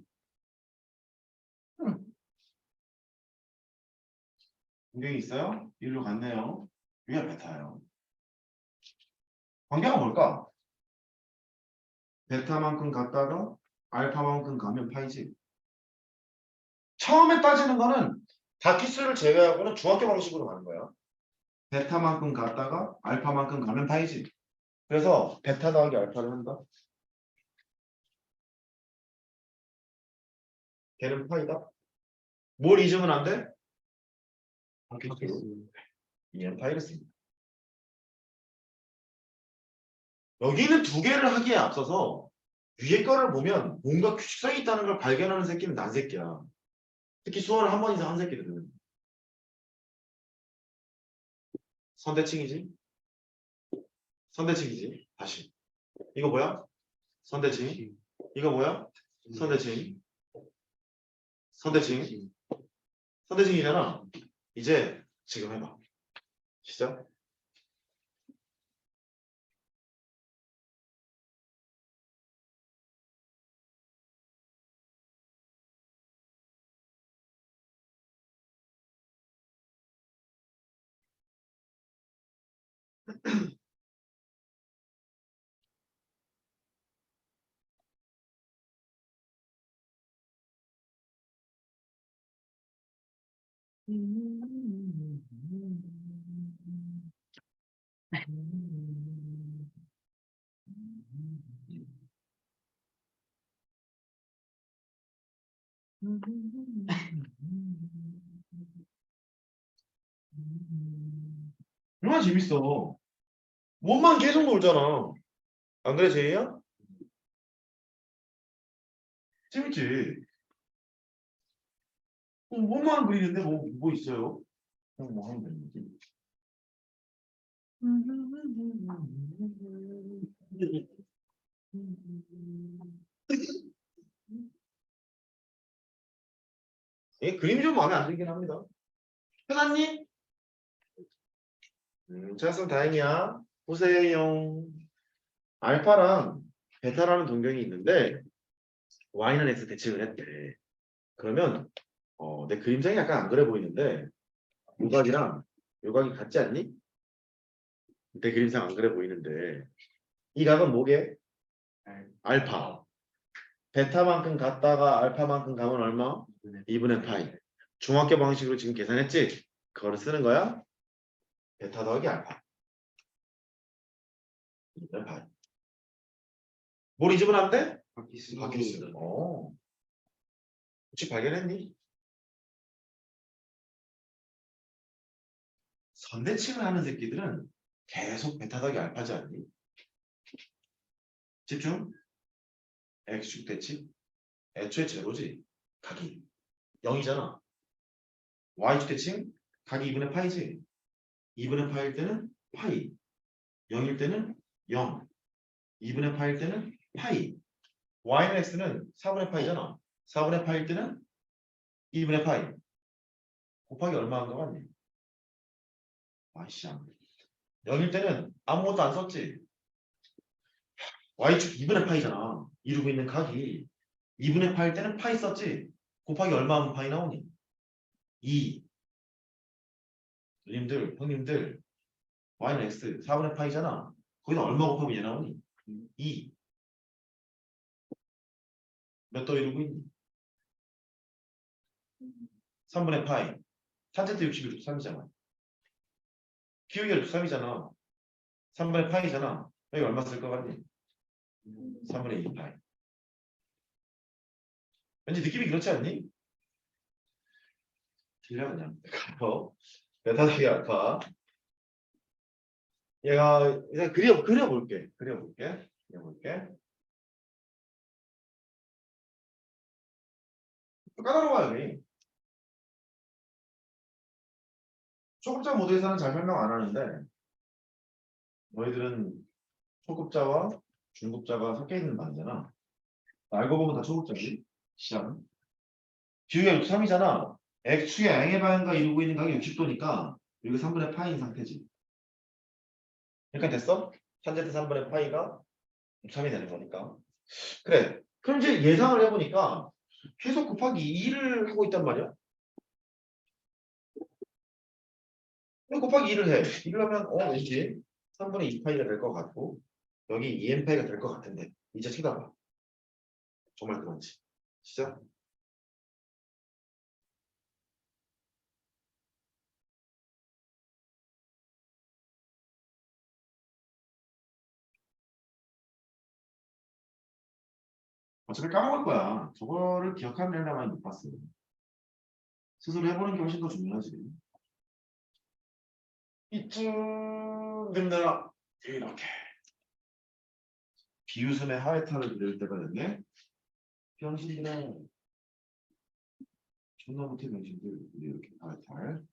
동경이 있어요? 이리로 갔네요. 여기가 베타예요. 관계가 뭘까? 베타만큼 갔다가 알파만큼 가면 파이지. 처음에 따지는 거는 다키수를 제외하고는 중학교 방식으로 가는 거야. 베타만큼 갔다가 알파만큼 가면 파이지. 그래서 베타 더하기 알파를 한다. 걔는 파이다. 뭘 잊으면 안 돼? 다키수. 얘는 파이를 씁니다. 여기는 두 개를 하기에 앞서서 위에 거를 보면 뭔가 규칙성이 있다는 걸 발견하는 새끼는 난 새끼야. 특히 수원을 한 번 이상 한 새끼들은. 선대칭이지? 선대칭이지? 다시. 이거 뭐야? 선대칭. 이거 뭐야? 선대칭. 선대칭. 선대칭이잖아. 이제 지금 해봐. 시작. 얼마나 재밌어. 몸만 계속 놀잖아. 안 그래, 제이야? 재밌지? 몸만 그리는데 뭐 있어요? 그럼 뭐 하면 되는지. 이 그림이 좀 마음에 안 들긴 합니다. 편안니? 찾았으면 다행이야. 보세요. 알파랑 베타라는 동경이 있는데 y는 x 대칭을 했대. 그러면 내 그림상이 약간 안 그래 보이는데 요각이랑 요각이 같지 않니? 내 그림상 안 그래 보이는데 이 각은 뭐게? 알파. 베타만큼 갔다가 알파만큼 가면 얼마? 2분의 파이. 중학교 방식으로 지금 계산했지? 그거를 쓰는 거야. 베타 더하기 알파. 2분의 파이. 뭘 잊으면 안 돼? 바퀴수. 혹시 발견했니? 선대칭을 하는 새끼들은 계속 베타 더하기 알파지 않니? 집중. x축 대칭. 애초에 제로지. 각이 0이잖아. y축 대칭. 각이 2분의 파이지. 2분의 파일 때는 파이. 0일 때는 0. 2분의 파일 때는 파이. y는 x는 4분의 파이잖아. 4분의 파일 때는 2분의 파이. 곱하기 얼마 한 거 같니? 아이씨. 0일 때는 아무것도 안 썼지. y축 2분의 파이잖아. 이루고 있는 각이 2분의 파일 때는 파이 썼지. 곱하기 얼마 하면 파이 나오니? 2. 누님들, 형님들, y는 x 4분의 파이잖아. 거기다 얼마 곱하면 얘 나오니? 2. 몇 더 이루고 있니? 3분의 파이. 탄젠트 61도 3이잖아. 기울기 3이잖아. 3분의 파이잖아. 여기 얼마 쓸 것 같니? 3분의 2 파이. 왠지 느낌이 그렇지 않니? 틀려 그냥. 베타 더하기 알파. 얘가 일단 그려볼게. 까다로워요, 여기. 초급자 모드에서는 잘 설명 안 하는데 너희들은 초급자와 중급자가 섞여 있는 반이잖아. 알고 보면 다 초급자지. 시작은. 기울기가 3이잖아. x축의 양의 반응과 이루고 있는 각이 60도니까 여기 3분의 파이인 상태지. 그러니까 됐어? 탄젠트 3분의 파이가 3이 되는 거니까. 그래. 그럼 이제 예상을 해보니까 계속 곱하기 2를 하고 있단 말이야. 곱하기 2를 해. 2를 하면 왠지 3분의 2파이가 될 것 같고 여기 2n파이가 될 것 같은데 이제 쳐다봐. 정말 그런지. 시작. 어차피 까먹을 거야. 저거를 기억하는 애를 많이 못 봤어. 스스로 해보는 게 훨씬 더 중요하지. 이쯤 된다. 이렇게. 비웃음의 하회탈을 그릴 때가 됐네. 병신이네. 존나 못해 병신들. 이렇게 하회탈.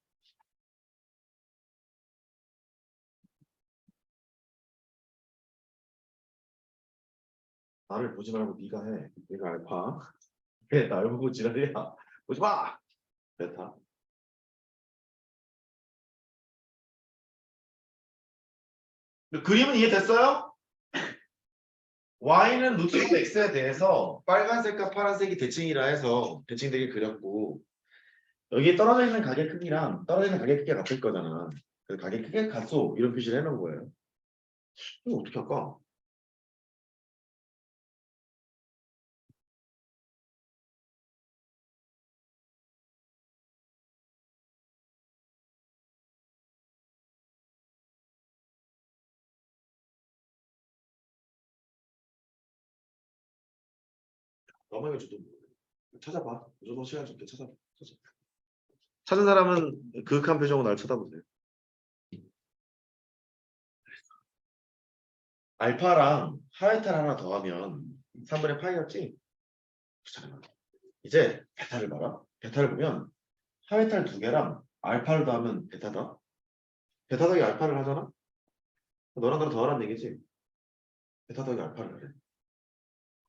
나를 보지 말고 네가 해. 네가 알파. 왜 날 보고 지랄이야. 보지 마. 베타. 그림은 이해됐어요? y는 루트 x에 대해서 빨간색과 파란색이 대칭이라 해서 대칭되게 그렸고 여기에 떨어져 있는 가게 크기랑 떨어져 있는 가게 크기가 같을 거잖아. 그래서 가게 크기가 같소 이런 표시를 해놓은 거예요. 이거 어떻게 할까? 너무 해가지고 찾아봐. 무조건 시간 좀 찾아봐. 찾은 사람은 그윽한 표정으로 날 쳐다보세요. 알파랑 하이탈 하나 더하면 3분의 파이였지? 잠깐만. 이제 베타를 봐라. 베타를 보면 하이탈 2개랑 알파를 더하면 베타다. 베타 더하기 알파를 하잖아. 너랑 나랑 더하라는 얘기지. 베타 더하기 알파를 하래.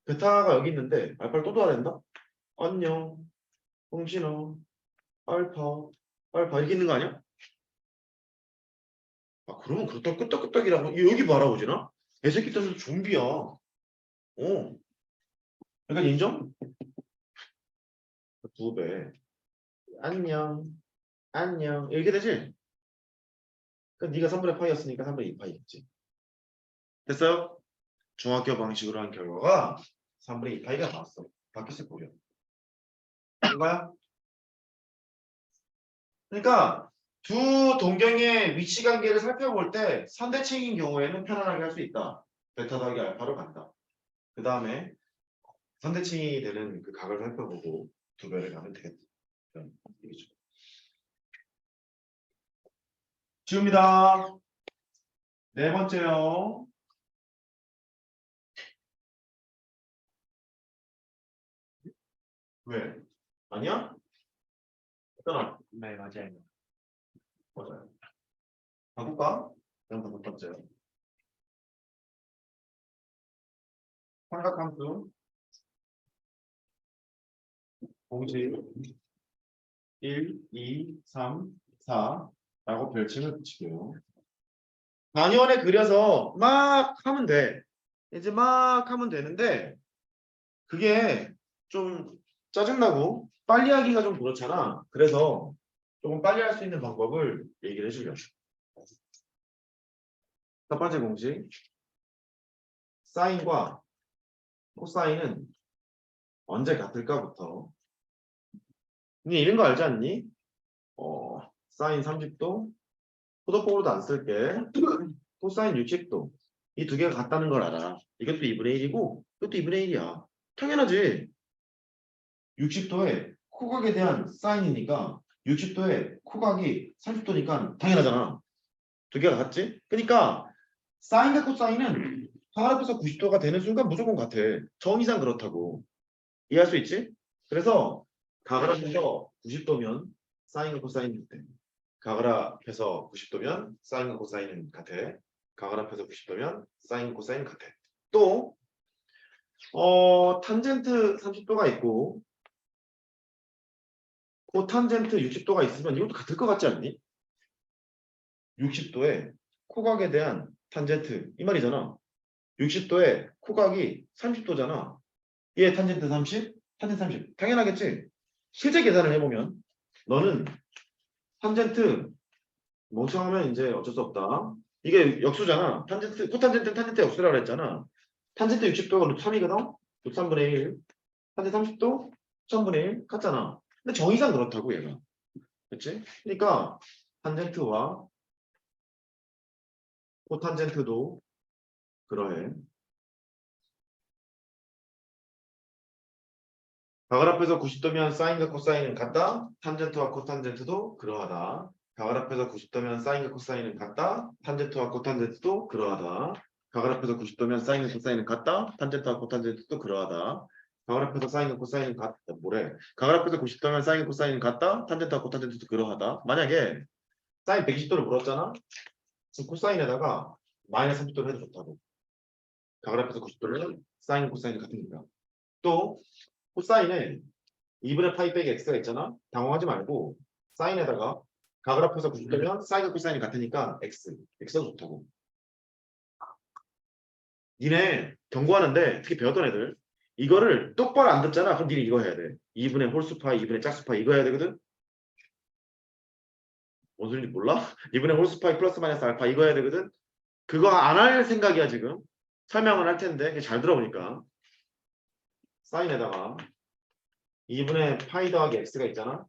베타가 여기 있는데 알파를 또 더하야 된다? 안녕. 홍신호. 알파 이렇게 있는 거 아니야? 아 그러면 그렇다 끄떡끄떡이라고 여기 봐라 오지나? 애새끼 때문에 좀비야. 그러니까 인정? 2배. 안녕 이렇게 되지? 그러니까 네가 3분의 파이였으니까 3분의 2파이겠지. 됐어요? 중학교 방식으로 한 결과가 3분의 2파이가 나왔어. 바뀌었을 거야. 이거야? 그러니까 두 동경의 위치 관계를 살펴볼 때 선대칭인 경우에는 편안하게 할 수 있다. 베타 더하기 알파로 간다. 그 다음에 선대칭이 되는 그 각을 살펴보고 두 배를 가면 되겠다. 그런 얘기죠. 지웁니다. 네 번째요. 왜? 아니야? 어떠나? 네, 맞아요. 맞아요. 바꿀까? 그럼 다섯 번째요. 삼각함수 공식 1, 2, 3, 4라고 별칭을 붙이고요. 단위원에 그려서 막 하면 돼. 이제 막 하면 되는데 그게 좀 짜증나고 빨리 하기가 좀 그렇잖아. 그래서 조금 빨리 할 수 있는 방법을 얘기를 해주려고. 첫 번째 공식. 사인과 코사인은 언제 같을까부터. 니 이런 거 알지 않니? 사인 30도, 포도법으로도 안 쓸게. 코사인 60도. 이 두 개가 같다는 걸 알아. 이것도 2분의 1이고, 이것도 2분의 1이야. 당연하지. 60도에 코각에 대한 사인이니까 60도에 코각이 30도니까 당연하잖아. 두 개가 같지? 그러니까 사인과 코사인은 각 앞에서 90도가 되는 순간 무조건 같아. 정의상 그렇다고. 이해할 수 있지? 그래서 각을 앞에서 90도면 사인과 코사인은 같아. 각을 앞에서 90도면 사인과 코사인은 같아. 각을 앞에서 90도면 사인, 코사인은 같아. 또 탄젠트 30도가 있고 코탄젠트 60도가 있으면 이것도 같을 것 같지 않니? 60도에 코각에 대한 탄젠트 이 말이잖아. 60도에 코각이 30도잖아. 얘 탄젠트 30, 탄젠트 30. 당연하겠지? 실제 계산을 해보면 너는 탄젠트 멍청하면 이제 어쩔 수 없다. 이게 역수잖아. 탄젠트, 코탄젠트는 탄젠트 역수라고 그랬잖아. 탄젠트 60도가 루트 3이거든? 루트 3분의 1. 탄젠트 30도? 1000분의 1 같잖아. 근데 정의상 그렇다고 얘가. 그치? 그러니까 탄젠트와 코탄젠트도 그러해. 각을 앞에서 90도면 사인과 코사인은 같다. 탄젠트와 코탄젠트도 그러하다. 각을 앞에서 90도면 사인과 코사인은 같다. 탄젠트와 코탄젠트도 그러하다. 각을 앞에서 90도면 사인과 코사인은 같다. 탄젠트와 코탄젠트도 그러하다. 각을 앞에서 사인과 코사인은 같다. 뭐래? 각을 앞에서 90도면 사인과 코사인은 같다. 탄젠트와 코탄젠트도 그러하다. 만약에 사인 120도를 물었잖아. 그럼 코사인에다가 마이너스 30도를 해도 좋다고. 각을 앞에서 90도를 사인, 코사인이 같으니까. 또 코사인에 2분의 파이 빼기 x가 있잖아. 당황하지 말고 사인에다가 각을 합해서 90도면 사인과 코사인이 같으니까 x가 좋다고. 니네 경고하는데 특히 배웠던 애들 이거를 똑바로 안 듣잖아. 그럼 니네 이거 해야 돼. 2분의 홀수파이, 2분의 짝수파이 이거 해야 되거든. 뭔 소리인지 몰라? 2분의 홀수파이 플러스 마이너스 알파 이거 해야 되거든. 그거 안 할 생각이야 지금. 설명을 할 텐데 잘 들어보니까 사인에다가 2분의 파이 더하기 x가 있잖아.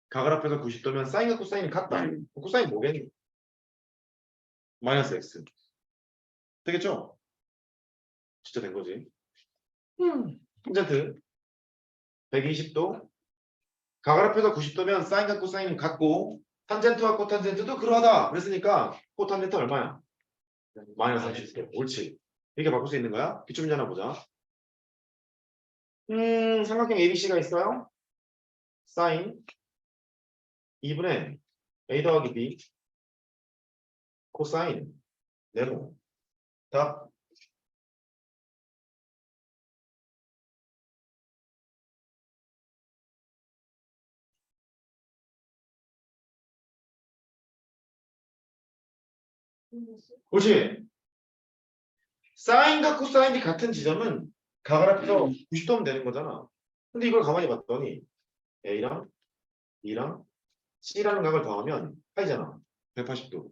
각을 합해서 90도면 사인과 코사인이 같다. 코사인 뭐겠니? 마이너스 x. 되겠죠? 진짜 된 거지. 탄젠트 120도. 각을 합해서 90도면 사인과 코사인은 같고 탄젠트와 코탄젠트도 그러하다. 그랬으니까 코탄젠트 얼마야? 마이너스 30도. 옳지. 이렇게 바꿀 수 있는 거야? 기출문제 하나 보자. 삼각형 ABC가 있어요. 사인 2분의 a 더하기 b 코사인 네모 답. 그렇지. 사인과 코사인이 같은 지점은 각을 합해서 90도면 되는 거잖아. 근데 이걸 가만히 봤더니 A랑 B랑 C라는 각을 더하면 파이잖아. 180도.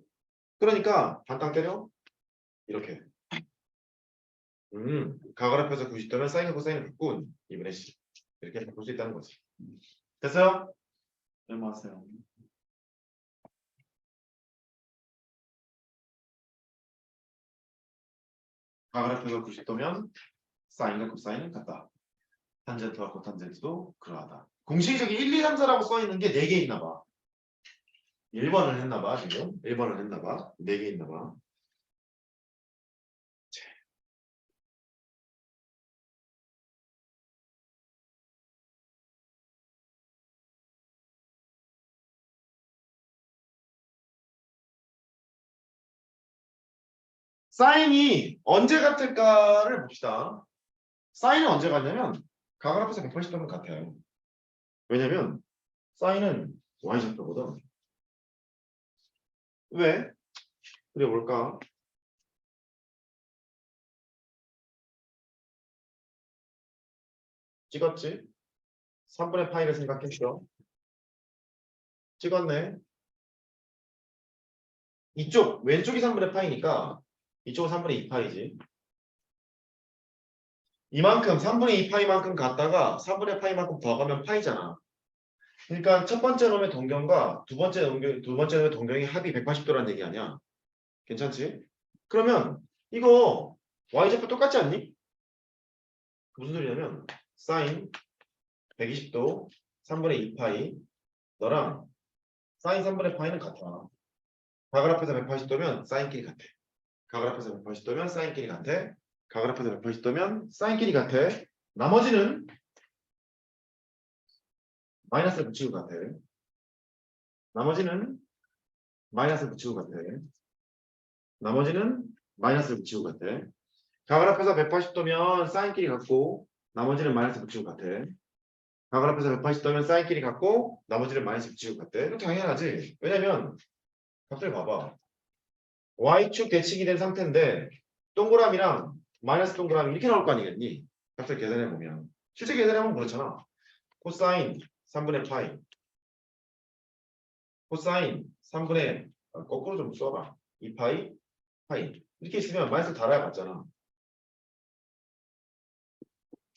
그러니까 반땅 때려. 이렇게. 각을 합해서 90도면 사인과 코사인은 같군. 2분의 C. 이렇게 볼 수 있다는 거지. 됐어요? 네, 맞아요. 각을 합해서 90도면 사인과 코사인은 같다. 탄젠트와 코탄젠트도 그러하다. 공식적인 1, 2, 3, 4라고 써 있는 게 4개 있나 봐. 1번을 했나 봐, 지금. 1번을 했나 봐. 4개 있나 봐. 사인이 언제 같을까를 봅시다. 사인은 언제 같냐면 각을 합해서 180도면 같아요. 왜냐면 사인은 y좌표거든. 왜? 그려볼까? 찍었지? 3분의 파이를 생각했죠? 찍었네. 이쪽 왼쪽이 3분의 파이니까 이쪽은 3분의 2파이지. 이만큼 3분의 2파이만큼 갔다가 3분의 파이만큼 더 가면 파이잖아. 그러니까 첫 번째 놈의 동경과 두 번째 놈의 동경의 합이 180도라는 얘기 아니야. 괜찮지? 그러면 이거 y좌표 똑같지 않니? 무슨 소리냐면 사인 120도 3분의 2파이 너랑 사인 3분의 파이는 같아. 각을 합해서 180도면 사인끼리 같아. 각을 합해서 180도면 사인끼리 같아. 각을 합해서 180도면 사인끼리 같아. 나머지는 마이너스 붙이고 같아. 나머지는 마이너스 붙이고 같아. 나머지는 마이너스 붙이고 같아. 각을 합해서 180도면 사인끼리 같고 나머지는 마이너스 붙이고 같아. 각을 합해서 180도면 사인끼리 같고 나머지는 마이너스 붙이고 같아. 이거 당연하지. 왜냐면 갑자기 봐봐. y축 대칭이 된 상태인데 동그라미랑 마이너스 동그라미 이렇게 나올 거 아니겠니? 갑자기 계산해보면 실제 계산해보면 그렇잖아. 코사인 3분의 파이 코사인 3분의 거꾸로 좀 써봐. 2파이 파이 이렇게 있으면 마이너스 달아야 맞잖아.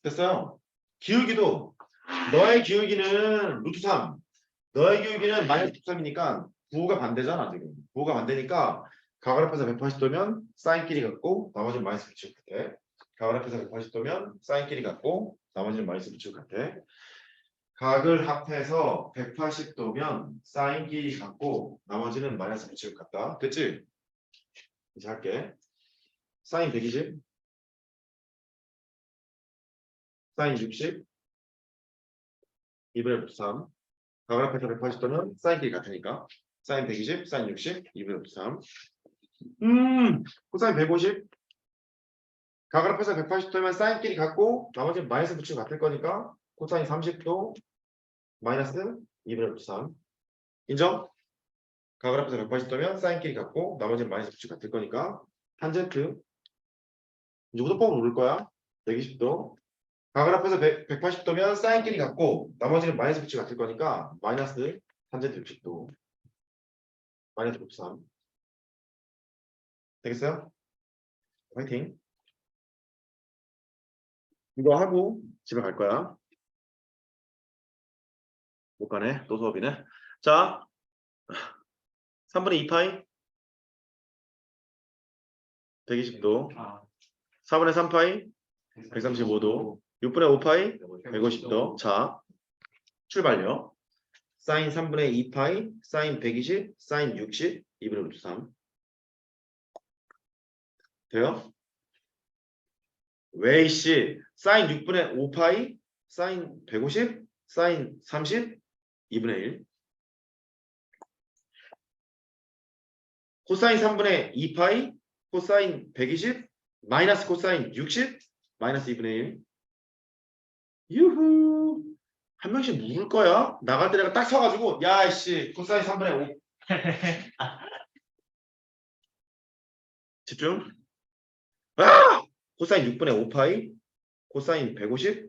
됐어요? 기울기도 너의 기울기는 루트 3 너의 기울기는 마이너스 3이니까 부호가 반대잖아. 지금 부호가 반대니까 각을 합해서 180도면 사인끼리 같고 나머지는 마이너스 붙이고 같아. 각을 합해서 180도면 사인끼리 같고 나머지는 마이너스 붙이고 같아. 각을 합해서 180도면 사인끼리 같고 나머지는 마이너스 붙이고 같다. 됐지? 이제 할게. 사인 120 사인 60 2분의 루트 3 각을 합해서 180도면 사인끼리 같으니까 사인 120 사인 60 2분의 루트 3 코사인 150 각을 합해서 180도면 사인끼리 같고 나머지는 마이너스 붙이고 같을 거니까 코사인 30도 마이너스 2분의 루트 3 인정? 각을 합해서 180도면 사인끼리 같고 나머지는 마이너스 붙이고 같을 거니까 탄젠트 이제 우도법을 누를 거야 120도 각을 합해서 180도면 사인끼리 같고 나머지는 마이너스 붙이고 같을 거니까 마이너스 탄젠트 60도 마이너스 루트 3 되겠어요? 화이팅 이거 하고 집에 갈 거야. 못 가네. 또 수업이네. 자, 3분의 2파이 120도 아, 4분의 3파이 135도 6분의 5파이 150도 자, 출발요. 사인 3분의 2파이 사인 120 사인 60 2분의 루트 3 돼요? 웨이씨 사인 6분의 5파이 사인 150 사인 30 2분의 1 코사인 3분의 2파이, 코사인 120, 마이너스 코사인 60, 마이너스 2분의 1. 유후. 한 명씩 물을 거야. 나갈 때 내가 딱 서가지고 야 이씨 코사인 3분의 5. 집중. 아! 코사인 6분의 5파이, 코사인 150,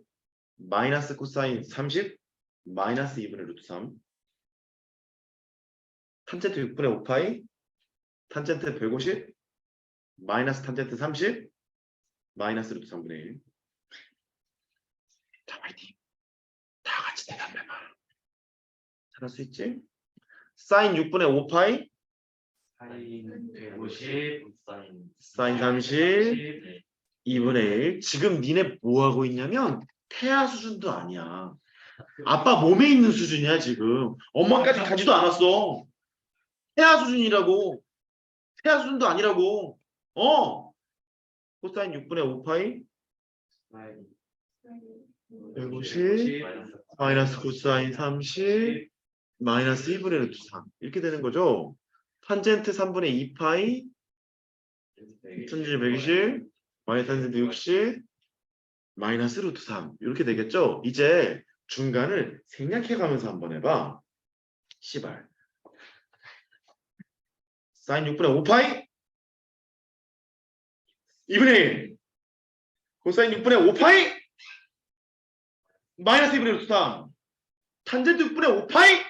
마이너스 코사인 30, 마이너스 2분의 루트 3. 탄젠트 6분의 5파이, 탄젠트 150, 마이너스 탄젠트 30, 마이너스 루트 3분의 1. 자, 화이팅. 다 같이 대답해봐. 잘할 수 있지? 사인 6분의 5파이, 사인 150, 사인 30, 2분의 1. 지금 니네 뭐 하고 있냐면 태아 수준도 아니야. 아빠 몸에 있는 수준이야 지금. 엄마까지 가지도 않았어. 태아 수준이라고. 태아 수준도 아니라고. 코사인 6분의 5파이 150 마이너스 코사인 30 마이너스 2분의 루트 3 이렇게 되는 거죠. 탄젠트 3분의 2파이 탄젠트 120 마이너스 탄젠트 60 마이너스 루트 3 이렇게 되겠죠. 이제 중간을 생략해 가면서 한번 해봐. 시발 사인 6분의 5파이 2분의 1 코사인 6분의 5파이 마이너스 2분의 루트 3 탄젠트 6분의 5파이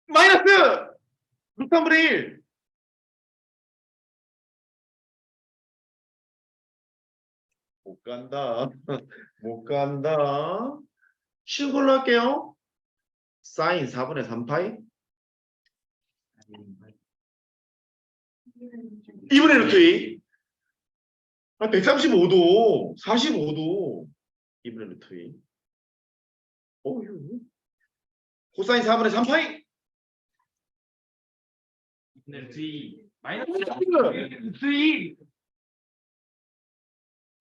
마이너스 루트 3분의 1 못 간다. 못 간다. 쉬운 걸로 할게요. 사인 4분의 3파이 2분의 루트 2 135도 45도 2분의 루트 2 코사인 4분의 3파이 마이너스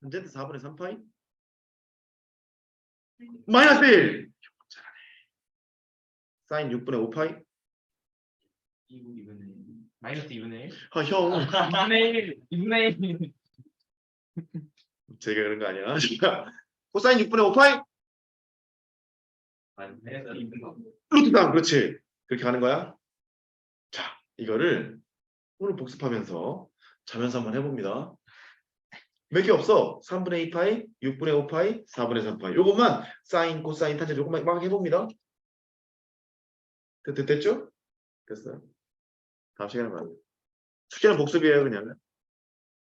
탄젠트 4분의 3파이 마이너스 1 잘하네. 사인 6분의 5파이 마이너스 2분의 1. 아 형 2분의 1. 제가 그런 거 아니야. 코사인 6분의 5파이 마이너스 2분의 루트 3 그렇지. 그렇게 하는 거야. 자 이거를 오늘 복습하면서 자면서 한번 해봅니다. 몇 개 없어? 3분의 2파이, 6분의 5파이, 4분의 3파이. 요것만 사인, 코사인, 탄젠트 요것만 막 해봅니다. 됐죠? 됐어요. 다음 시간에 봐요. 숙제는 복습이에요 그냥.